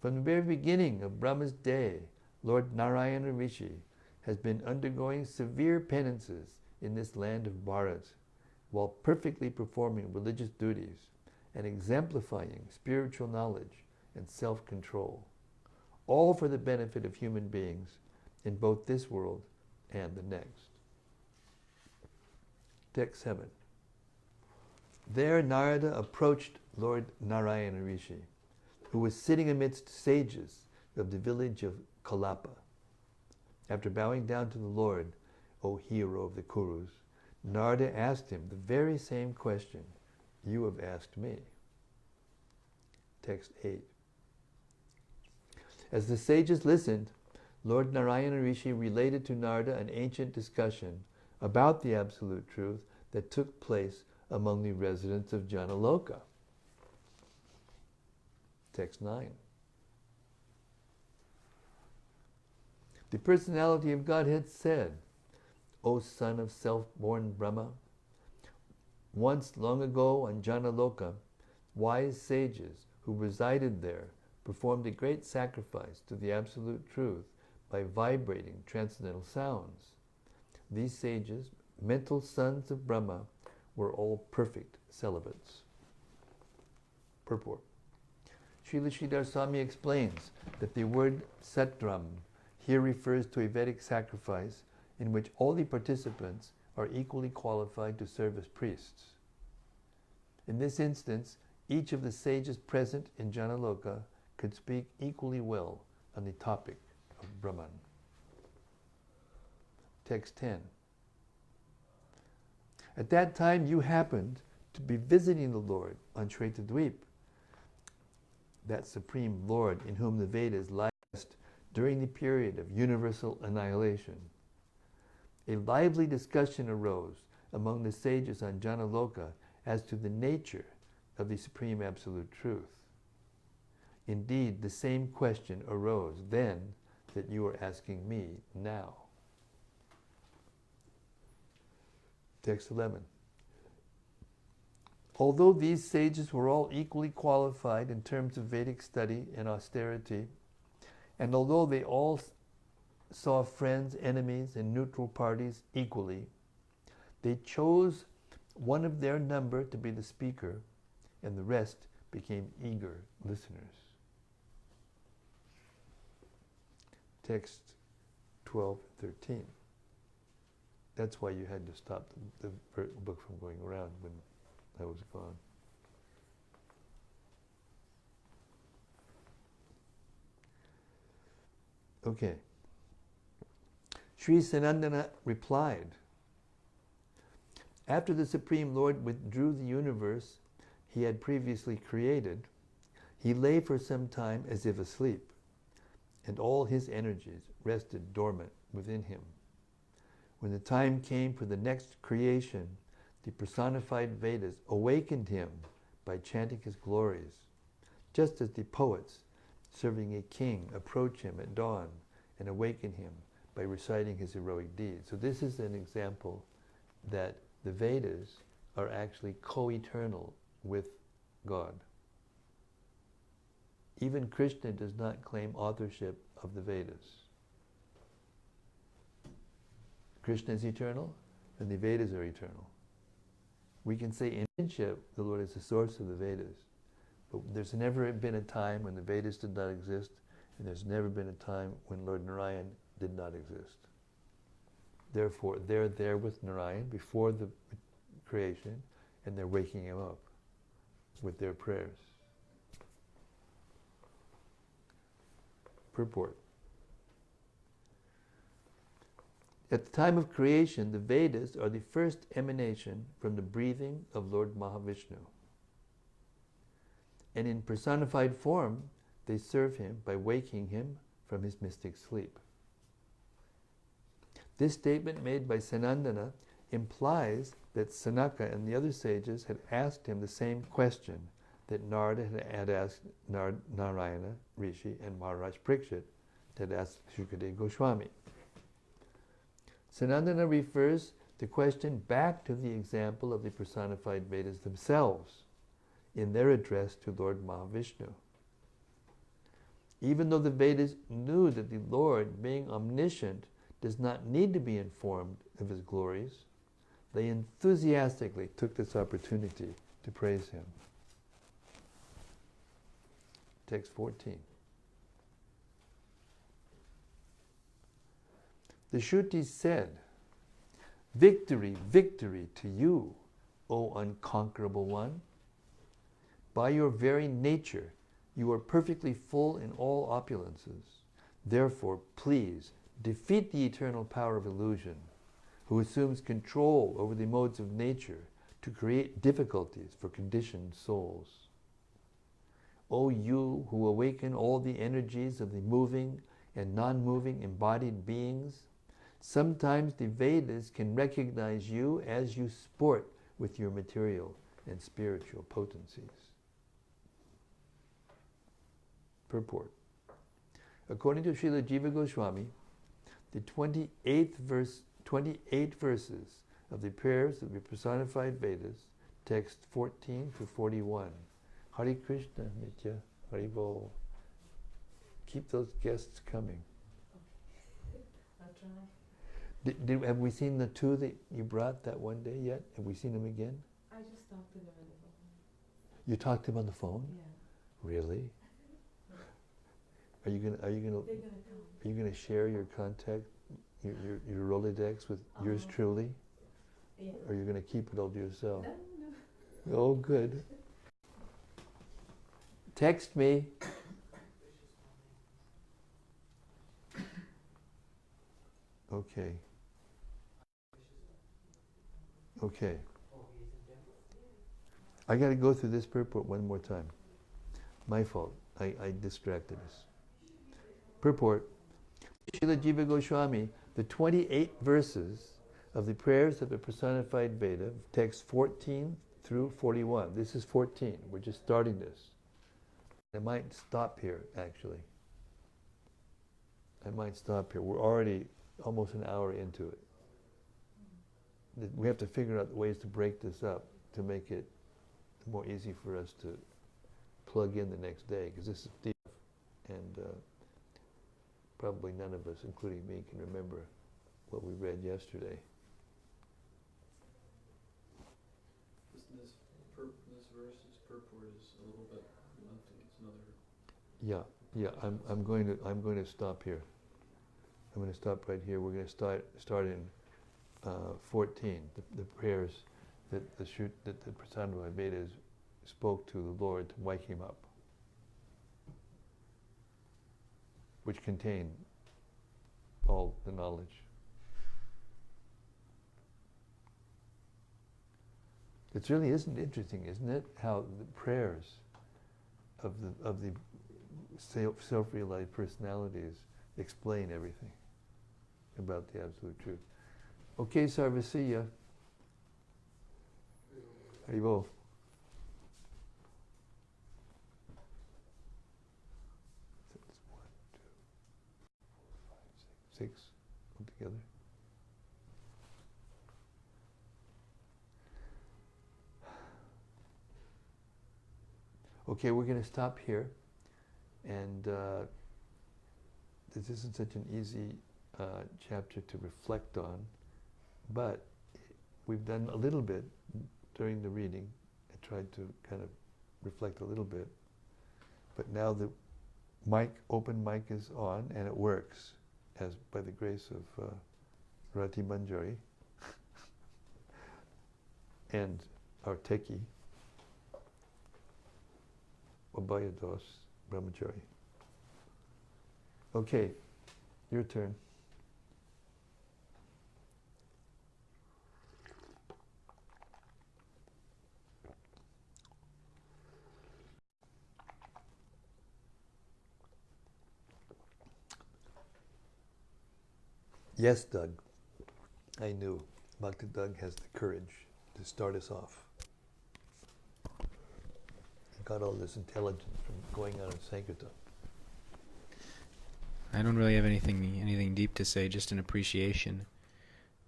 From the very beginning of Brahma's day, Lord Narayana Rishi has been undergoing severe penances in this land of Bharat, while perfectly performing religious duties, and exemplifying spiritual knowledge and self-control, all for the benefit of human beings in both this world and the next. Text 7. There Narada approached Lord Narayana Rishi, who was sitting amidst sages of the village of Kalapa. After bowing down to the Lord, O hero of the Kurus, Narada asked him the very same question you have asked me. Text 8. As the sages listened, Lord Narayana Rishi related to Narada an ancient discussion about the Absolute Truth that took place among the residents of Janaloka. Text 9. The personality of Godhead said, O son of self-born Brahma, once long ago on Janaloka, wise sages who resided there performed a great sacrifice to the Absolute Truth by vibrating transcendental sounds. These sages, mental sons of Brahma, were all perfect celibates. Purport. Srila Sridhar Swami explains that the word satram here refers to a Vedic sacrifice in which all the participants are equally qualified to serve as priests. In this instance, each of the sages present in Janaloka could speak equally well on the topic of Brahman. Text 10. At that time you happened to be visiting the Lord on Shvetadvip, that Supreme Lord in whom the Vedas last during the period of universal annihilation. A lively discussion arose among the sages on Janaloka as to the nature of the Supreme Absolute Truth. Indeed, the same question arose then that you are asking me now. Text 11. Although these sages were all equally qualified in terms of Vedic study and austerity, and although they all saw friends, enemies, and neutral parties equally, they chose one of their number to be the speaker, and the rest became eager listeners. Text 12, 13. That's why you had to stop the book from going around when I was gone. Okay. Sri Sanandana replied, after the Supreme Lord withdrew the universe he had previously created, he lay for some time as if asleep, and all his energies rested dormant within him. When the time came for the next creation, the personified Vedas awakened him by chanting his glories, just as the poets serving a king approach him at dawn and awaken him by reciting his heroic deeds. So this is an example that the Vedas are actually co-eternal with God. Even Krishna does not claim authorship of the Vedas. Krishna is eternal, and the Vedas are eternal. We can say in kinship, the Lord is the source of the Vedas, but there's never been a time when the Vedas did not exist, and there's never been a time when Lord Narayan did not exist. Therefore, they're there with Narayan before the creation, and they're waking him up with their prayers. Purport. At the time of creation, the Vedas are the first emanation from the breathing of Lord Mahavishnu. And in personified form, they serve him by waking him from his mystic sleep. This statement made by Sanandana implies that Sanaka and the other sages had asked him the same question that Narada had asked Narayana Rishi and Maharaj Parikshit had asked Shukadeva Goswami. Sanandana refers the question back to the example of the personified Vedas themselves in their address to Lord Mahavishnu. Even though the Vedas knew that the Lord, being omniscient, does not need to be informed of his glories, they enthusiastically took this opportunity to praise him. text 14. The Shruti said, "Victory, victory to you, O unconquerable one. By your very nature, you are perfectly full in all opulences. Therefore, please, defeat the eternal power of illusion, who assumes control over the modes of nature to create difficulties for conditioned souls. O you who awaken all the energies of the moving and non-moving embodied beings, sometimes the Vedas can recognize you as you sport with your material and spiritual potencies." Purport. According to Srila Jiva Goswami, the 28 verses of the prayers of the personified Vedas, text 14 to 41. Hare Krishna, Nitya, Hare Bol. Keep those guests coming. I'll try. Have we seen the two that you brought that one day yet? Have we seen them again? I just talked to them on the phone. You talked to them on the phone? Yeah. Really? Are you gonna They're gonna come. Are you gonna share your contact, your Rolodex with yours truly? Yeah. Or are you gonna keep it all to yourself? No. Oh, good. Text me. Okay. Okay. I got to go through this purport one more time. My fault. I distracted us. Purport. Srila Jiva Goswami, the 28 verses of the prayers of the personified Veda, text 14 through 41. This is 14. We're just starting this. I might stop here, actually. I might stop here. We're already almost an hour into it. We have to figure out ways to break this up to make it more easy for us to plug in the next day, because this is deep, and probably none of us, including me, can remember what we read yesterday. This verse's purport is a little bit lengthy. It's another. Yeah. I'm going to stop here. I'm going to stop right here. We're going to start in 14. The prayers that the personified Vedas spoke to the Lord to wake him up, which contain all the knowledge. It really isn't interesting, isn't it? How the prayers of the self-realized personalities explain everything about the absolute truth. Okay, Sarvasiya. Haribo. That's 1, 2, 4, 5, 6 all together. Okay, we're going to stop here, and this isn't such an easy chapter to reflect on, but we've done a little bit during the reading. I tried to kind of reflect a little bit, but now the open mic is on, and it works, as by the grace of Rati Manjari and our techie, Abhayados Brahmachari. Okay, your turn. Yes, Doug. I knew Bhakti Doug has the courage to start us off. Got all this intelligence from going on in Sankirtan. I don't really have anything deep to say, just an appreciation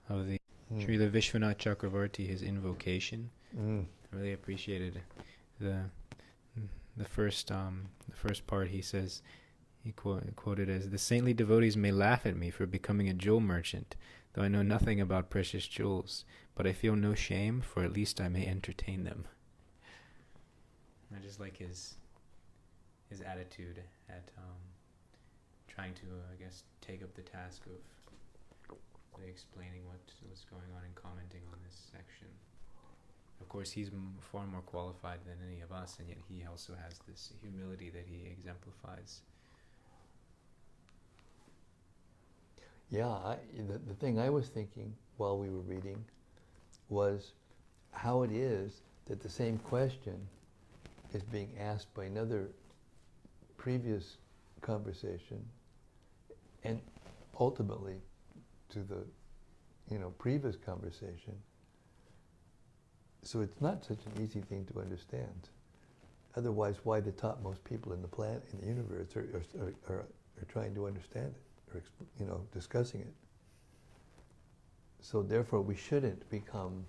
of the Srila Vishwanath Chakravarti, his invocation. I really appreciated the first part. He says, he quoted as, "The saintly devotees may laugh at me for becoming a jewel merchant, though I know nothing about precious jewels, but I feel no shame, for at least I may entertain them." I just like his his attitude at trying to, I guess, take up the task of explaining what's going on and commenting on this section. Of course, he's far more qualified than any of us, and yet he also has this humility that he exemplifies. Yeah, the thing I was thinking while we were reading was how it is that the same question is being asked by another previous conversation, and ultimately to the previous conversation. So it's not such an easy thing to understand. Otherwise, why the topmost people in the planet, in the universe, are trying to understand it, or discussing it. So therefore, we shouldn't become,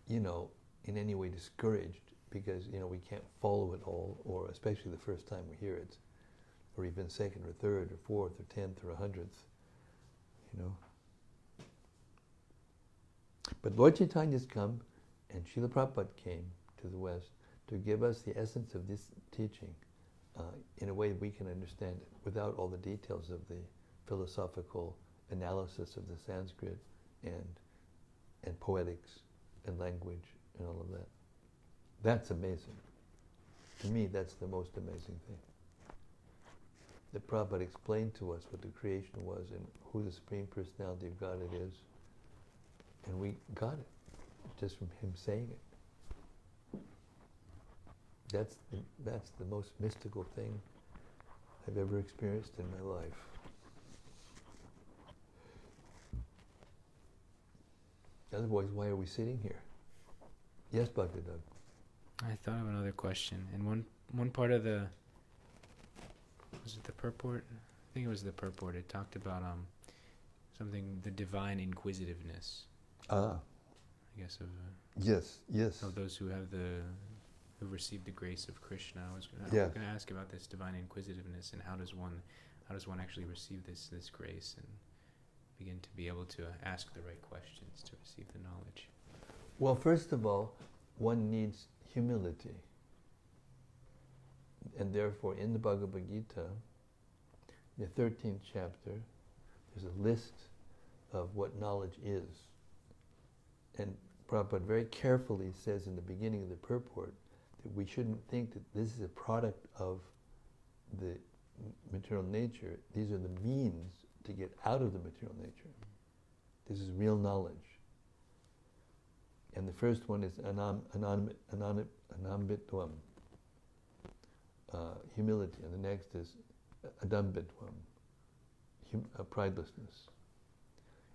in any way discouraged because we can't follow it all, or especially the first time we hear it, or even second or third or fourth or 10th or 100th, But Lord Chaitanya's come, and Srila Prabhupada came to the West to give us the essence of this teaching in a way we can understand it without all the details of the philosophical analysis of the Sanskrit and poetics and language and all of that. That's amazing. To me, that's the most amazing thing. That Prabhupada explained to us what the creation was and who the Supreme Personality of Godhead is. And we got it just from him saying it. That's the most mystical thing I've ever experienced in my life. Otherwise, why are we sitting here? Yes, Bhaktivedanta. I thought of another question. And one part of was it the purport? I think it was the purport. It talked about something, the divine inquisitiveness. I guess of yes. of those who received the grace of Krishna. I was going to ask about this divine inquisitiveness, and how does one actually receive this grace and begin to be able to ask the right questions to receive the knowledge. Well, first of all, one needs humility. And therefore, in the Bhagavad Gita, the 13th chapter, there's a list of what knowledge is. And Prabhupada very carefully says in the beginning of the purport that we shouldn't think that this is a product of the material nature. These are the means to get out of the material nature. This is real knowledge. And the first one is anambitvam, humility, and the next is adambitvam, pridelessness.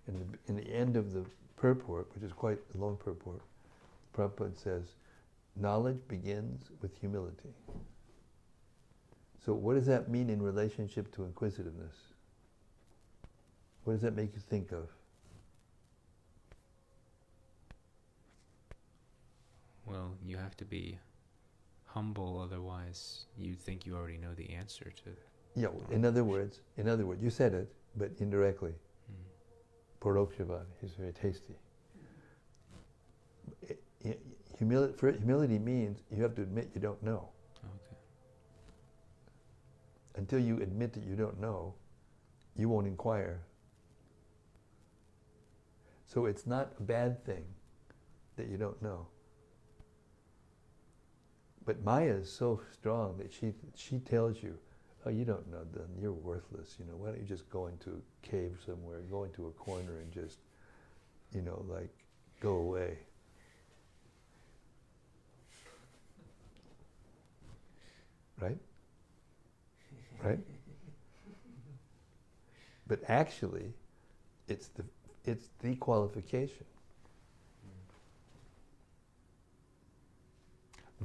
In the end of the purport, which is quite a long purport, Prabhupada says, knowledge begins with humility. So what does that mean in relationship to inquisitiveness? What does that make you think of? Well, you have to be humble, otherwise you think you already know the answer to. Yeah, in other words, you said it, but indirectly. Parokshavad is very tasty. Humility means you have to admit you don't know. Okay. Until you admit that you don't know, you won't inquire. So it's not a bad thing that you don't know. But Maya is so strong that she tells you, oh, you don't know, then you're worthless. Why don't you just go into a cave somewhere, go into a corner and just, go away. Right? Right? But actually, it's the qualification.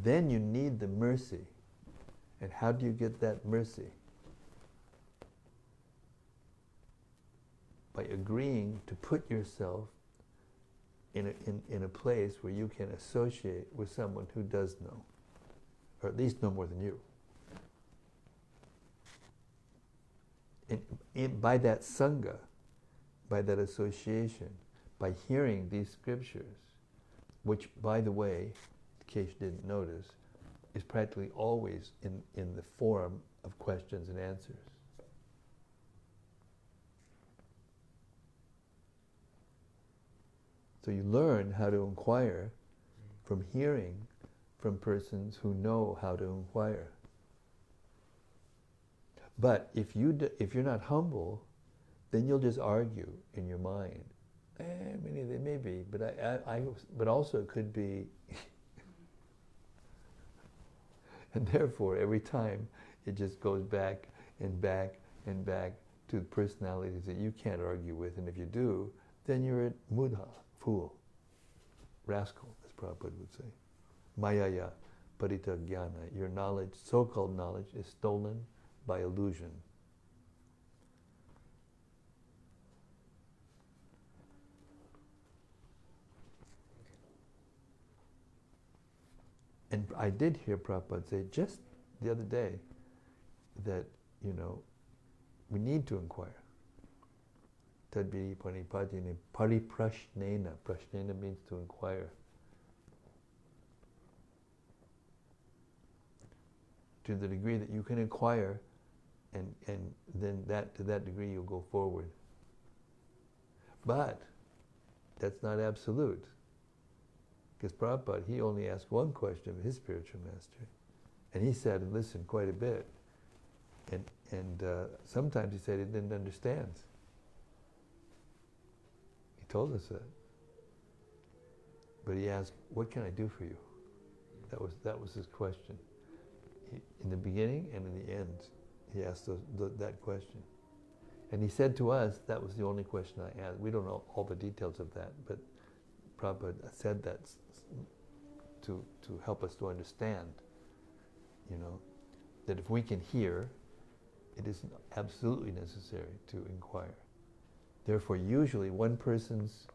Then you need the mercy. And how do you get that mercy? By agreeing to put yourself in a place where you can associate with someone who does know, or at least know more than you. And by that sangha, by that association, by hearing these scriptures, which, by the way, in case you didn't notice, is practically always in the form of questions and answers. So you learn how to inquire from hearing from persons who know how to inquire. But if you're not humble, then you'll just argue in your mind. They may be, but also it could be. And therefore, every time it just goes back and back and back to personalities that you can't argue with, and if you do, then you're a mudha, fool, rascal, as Prabhupada would say. Mayaya parita jnana. Your knowledge, so-called knowledge, is stolen by illusion. And I did hear Prabhupada say just the other day that, we need to inquire. Tadviri panipadini pariprashnena. Prashnena means to inquire. To the degree that you can inquire, and then to that degree you'll go forward. But that's not absolute. Because Prabhupada, he only asked one question of his spiritual master. And he sat and listened quite a bit. And sometimes he said he didn't understand. He told us that. But he asked, what can I do for you? That was his question. In the beginning and in the end, he asked that question. And he said to us, that was the only question I asked. We don't know all the details of that, but Prabhupada said that to help us to understand, that if we can hear, it is absolutely necessary to inquire. Therefore, usually one person's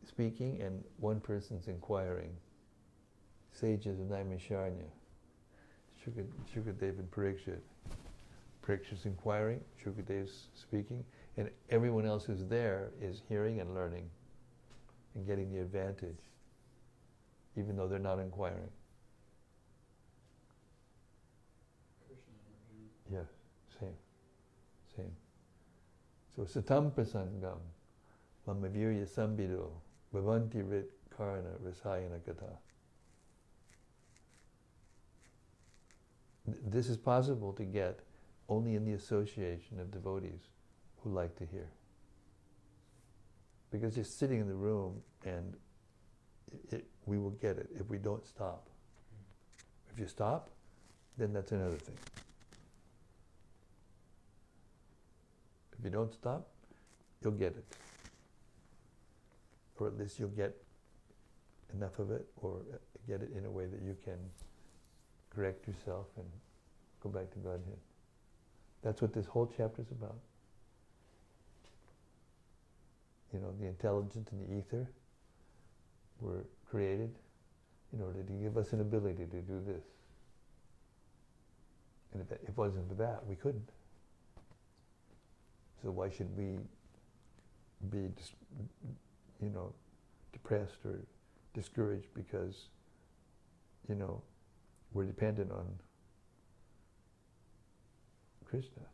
speaking and one person's inquiring. Sages of Naimisharanya, Shukadev and Parikshit. Parikshit's inquiring, Shukadev's speaking, and everyone else who's there is hearing and learning and getting the advantage, even though they're not inquiring. Yes, same. So satam prasangam, mamavirya sambido, bhavanti rit karana rasayana kata. This is possible to get only in the association of devotees who like to hear. Because just sitting in the room and we will get it if we don't stop. If you stop, then that's another thing. If you don't stop, you'll get it. Or at least you'll get enough of it, or get it in a way that you can correct yourself and go back to Godhead. That's what this whole chapter is about. The intelligence and the ether were created in order to give us an ability to do this. And if it wasn't for that, we couldn't. So why should we be, depressed or discouraged because, we're dependent on Krishna,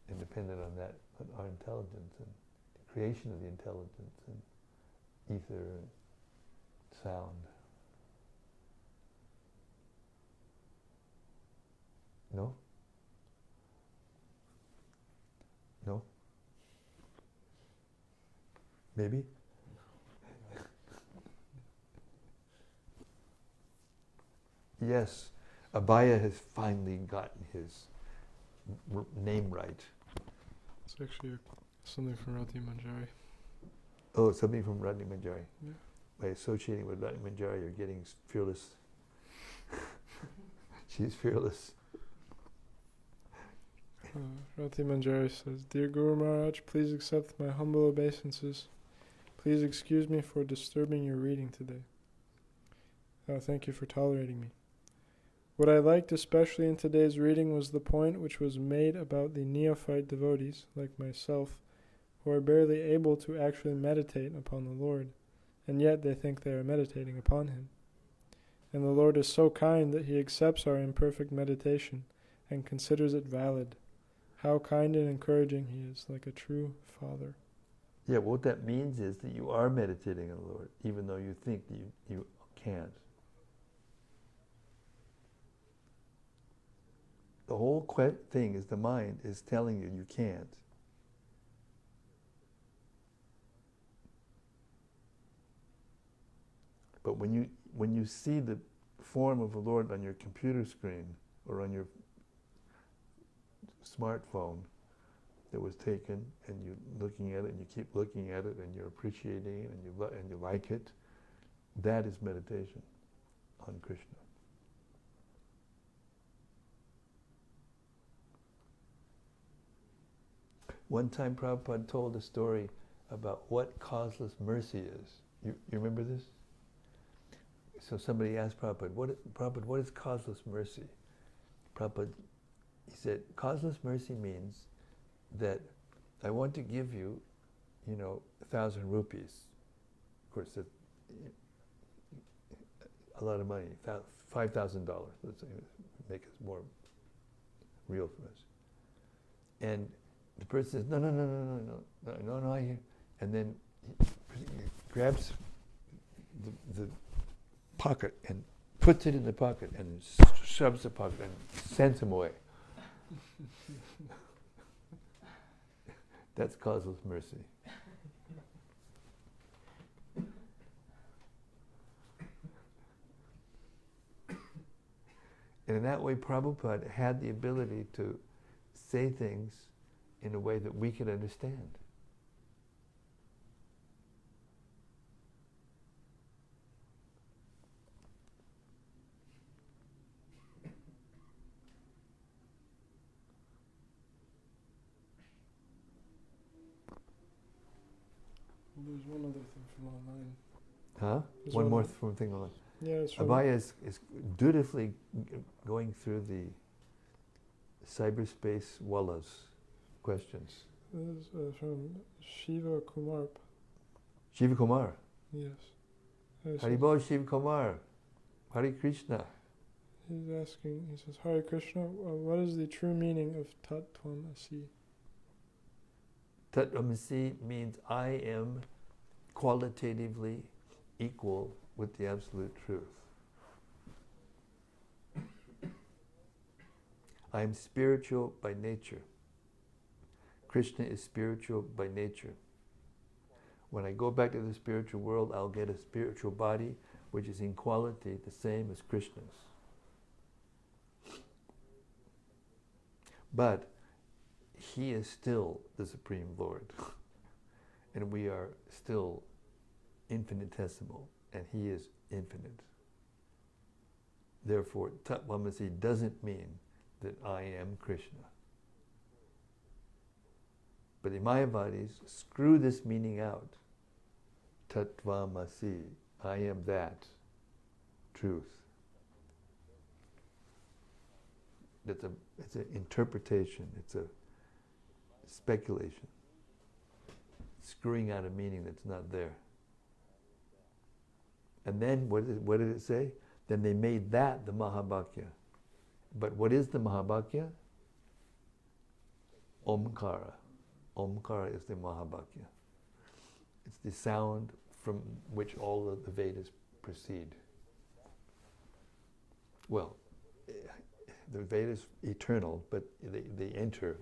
and dependent on that, on our intelligence and the creation of the intelligence and ether and sound. No? No? Maybe? Yes, Abhaya has finally gotten his name right. It's actually something from Rati Manjari. Oh, something from Rati Manjari. Yeah. By associating with Rati Manjari, you're getting fearless. She's fearless. Rati Manjari says, Dear Guru Maharaj, please accept my humble obeisances. Please excuse me for disturbing your reading today. Thank you for tolerating me. What I liked especially in today's reading was the point which was made about the neophyte devotees, like myself, who are barely able to actually meditate upon the Lord, and yet they think they are meditating upon Him. And the Lord is so kind that He accepts our imperfect meditation and considers it valid. How kind and encouraging He is, like a true Father. Yeah, what that means is that you are meditating on the Lord, even though you think that you can't. The whole thing is the mind is telling you you can't. But when you see the form of the Lord on your computer screen or on your smartphone that was taken, and you're looking at it, and you keep looking at it, and you're appreciating it, and you like it, that is meditation on Krishna. One time Prabhupada told a story about what causeless mercy is. You remember this? So somebody asked Prabhupada, what is causeless mercy? Prabhupada, he said, causeless mercy means that I want to give you, 1,000 rupees. Of course, that's a lot of money, $5,000. Let's say, make it more real for us. And the person says, no, I hear. And then he grabs the pocket and puts it in the pocket and shoves the pocket and sends him away. That's causeless mercy. And in that way, Prabhupada had the ability to say things in a way that we could understand. There's one other thing from online. Huh? There's One more one- from thing online. Yeah, it's from Abhaya is dutifully going through the cyberspace Wallace questions. This is from Shiva Kumar. Shiva Kumar. Yes. It says- Haribol Shiva Kumar. Hare Krishna. He's asking, he says, Hare Krishna, what is the true meaning of Tatvamasi? Tatvamasi means I am qualitatively equal with the absolute truth. I am spiritual by nature. Krishna is spiritual by nature. When I go back to the spiritual world, I'll get a spiritual body which is in quality the same as Krishna's. But He is still the Supreme Lord. And we are still infinitesimal, and He is infinite. Therefore, Tatvamasi doesn't mean that I am Krishna. But the Mayavadis screw this meaning out. Tatvamasi, I am that truth. It's an interpretation, it's a speculation, screwing out a meaning that's not there. And then what did it say? Then they made that the Mahabhakya. But what is the Mahabhakya? Omkara. Omkara is the Mahabhakya. It's the sound from which all of the Vedas proceed. Well, the Vedas eternal, but they enter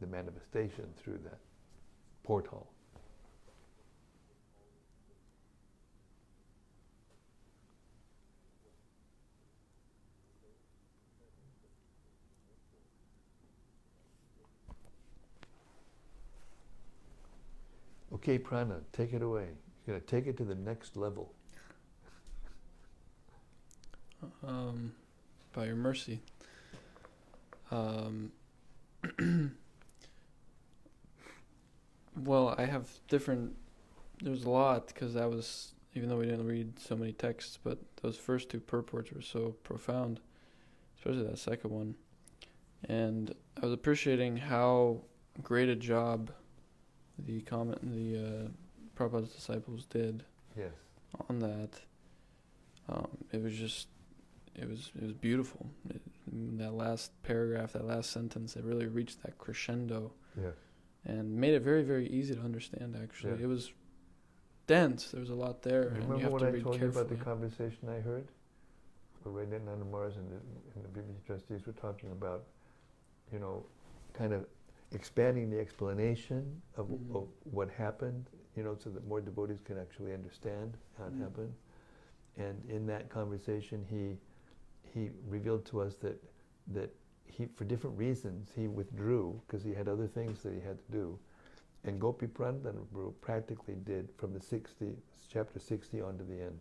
the manifestation through that portal. Okay, Prana, take it away. You're going to take it to the next level. By your mercy. Well, I have different. There's a lot because that was, even though we didn't read so many texts, but those first two purports were so profound, especially that second one. And I was appreciating how great a job the Prabhupada's disciples did Yes. on that. it was just, it was beautiful. That last paragraph, that last sentence, it really reached that crescendo. Yes. And made it very, very easy to understand, actually. Yeah. It was dense. There was a lot there. And Remember you have what to I read told carefully. you about the conversation I heard? Where Nanda Mars and the BBC trustees were talking about, kind of expanding the explanation of what happened, so that more devotees can actually understand how it happened. And in that conversation, he revealed to us that he, for different reasons, he withdrew because he had other things that he had to do. And Gopi Prandanabhru practically did from the chapter 60 on to the end,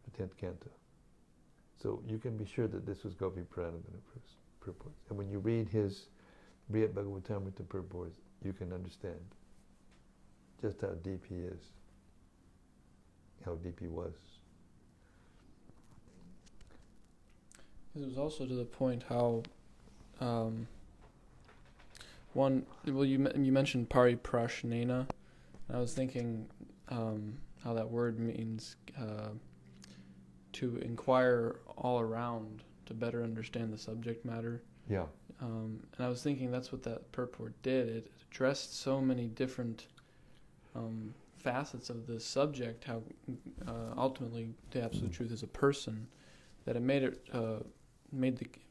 the 10th canto. So you can be sure that this was Gopi Prandanabhru's purport. And when you read his Brihad Bhagavatamrita purport, you can understand just how deep he is, how deep he was. It was also to the point how, you mentioned pariprashnena, and I was thinking how that word means to inquire all around to better understand the subject matter. Yeah. And I was thinking that's what that purport did. It addressed so many different facets of the subject, how ultimately the Absolute Truth is a person, that it made it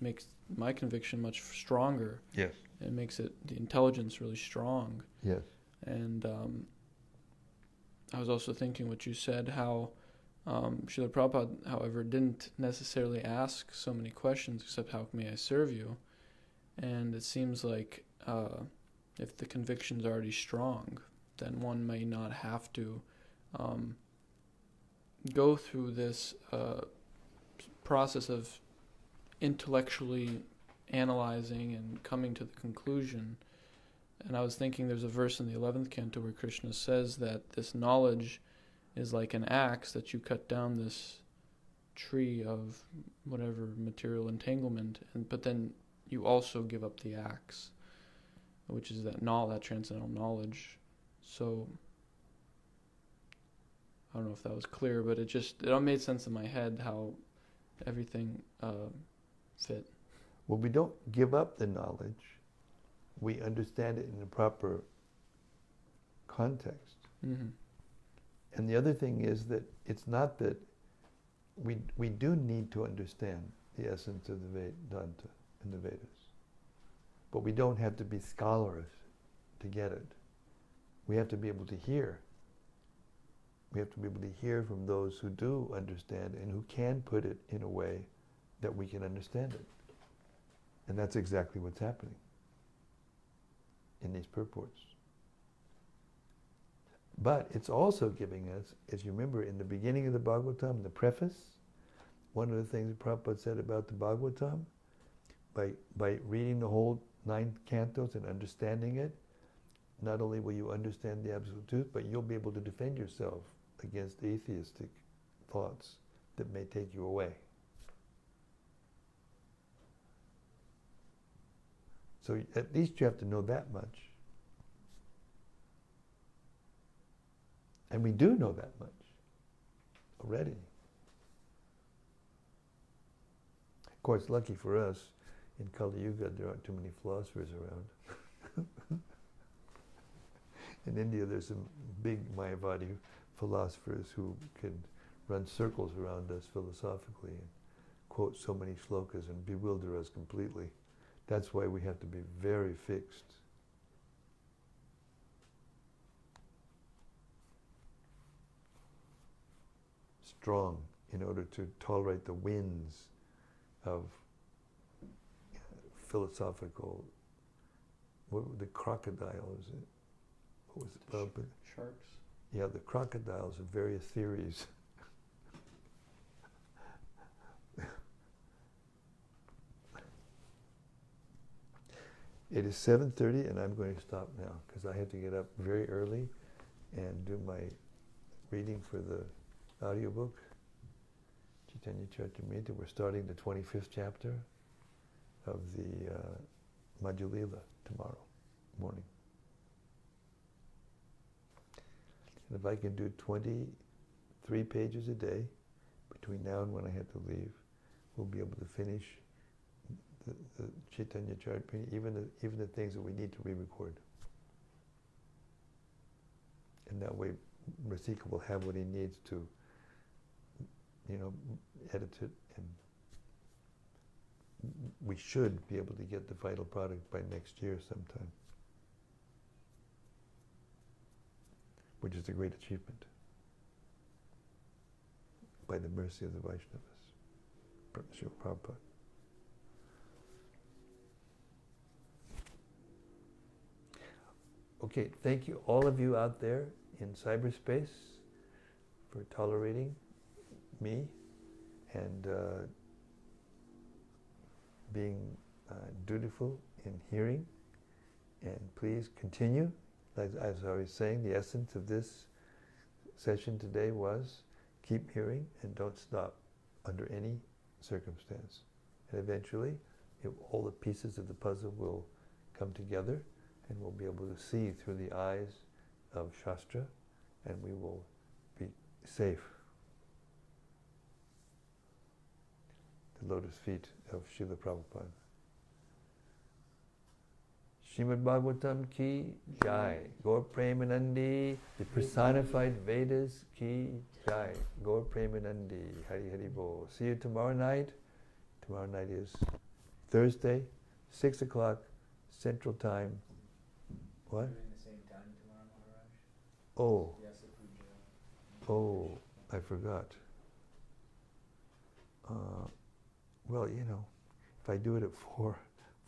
makes my conviction much stronger. Yes. It makes the intelligence really strong. Yes. And I was also thinking what you said, how Srila Prabhupada, however, didn't necessarily ask so many questions except how may I serve you? And it seems like if the conviction's already strong, then one may not have to go through this process of intellectually analyzing and coming to the conclusion. And I was thinking there's a verse in the 11th canto where Krishna says that this knowledge is like an axe, that you cut down this tree of whatever material entanglement, but then you also give up the axe, which is that transcendental knowledge. So I don't know if that was clear, but it all made sense in my head how everything fit. Well, we don't give up the knowledge. We understand it in the proper context. Mm-hmm. And the other thing is that it's not that we do need to understand the essence of the Vedanta and the Vedas. But we don't have to be scholars to get it. We have to be able to hear. We have to be able to hear from those who do understand and who can put it in a way that we can understand it. And that's exactly what's happening in these purports. But it's also giving us, as you remember in the beginning of the Bhagavatam, the preface, one of the things that Prabhupada said about the Bhagavatam, by reading the whole 9 cantos and understanding it, not only will you understand the Absolute Truth, but you'll be able to defend yourself against atheistic thoughts that may take you away. So at least you have to know that much. And we do know that much already. Of course, lucky for us, in Kali Yuga there aren't too many philosophers around. In India there's some big Mayavadi philosophers who can run circles around us philosophically and quote so many shlokas and bewilder us completely. That's why we have to be very fixed. Strong in order to tolerate the winds of philosophical, the crocodiles, what was it? Sharks. Yeah, the crocodiles of various theories. It is 7:30 and I'm going to stop now because I have to get up very early and do my reading for the audiobook, Chaitanya Charitamrita. We're starting the 25th chapter of the Madhya Lila tomorrow morning. And if I can do 23 3 pages a day. Between now and when I have to leave, we'll be able to finish the Chaitanya Charitamrita, even the things that we need to re-record. And that way, Rasika will have what he needs to, edit it, and we should be able to get the final product by next year sometime, which is a great achievement by the mercy of the Vaishnavas. Srila Prabhupada. Okay, thank you all of you out there in cyberspace for tolerating me and being dutiful in hearing. And please continue. As I was saying, the essence of this session today was keep hearing and don't stop under any circumstance. And eventually, all the pieces of the puzzle will come together and we'll be able to see through the eyes of Shastra, and we will be safe. The lotus feet of Srila Prabhupada. Srimad-Bhagavatam ki jai. Gaur Premanandi, the personified Vedas ki jai. Gaur Premanandi, Hari Hari Bol. See you tomorrow night. Tomorrow night is Thursday, 6 o'clock Central Time. What? Doing the same time tomorrow, Maharaj? Oh, I forgot. Well, if I do it at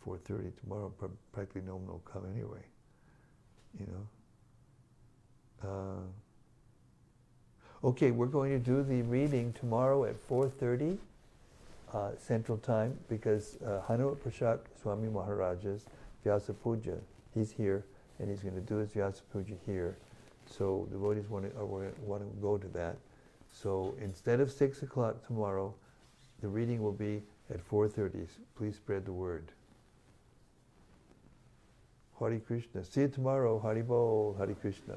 4:30 tomorrow, practically no one will come anyway. Okay, we're going to do the reading tomorrow at 4:30 Central Time, because Hanumat Prasad Swami Maharaja's Vyasa Puja, he's here, and he's going to do his Vyasa Puja here. So the devotees want to go to that. So instead of 6 o'clock tomorrow, the reading will be at 4:30. Please spread the word. Hare Krishna. See you tomorrow. Hari Bol. Hare Krishna.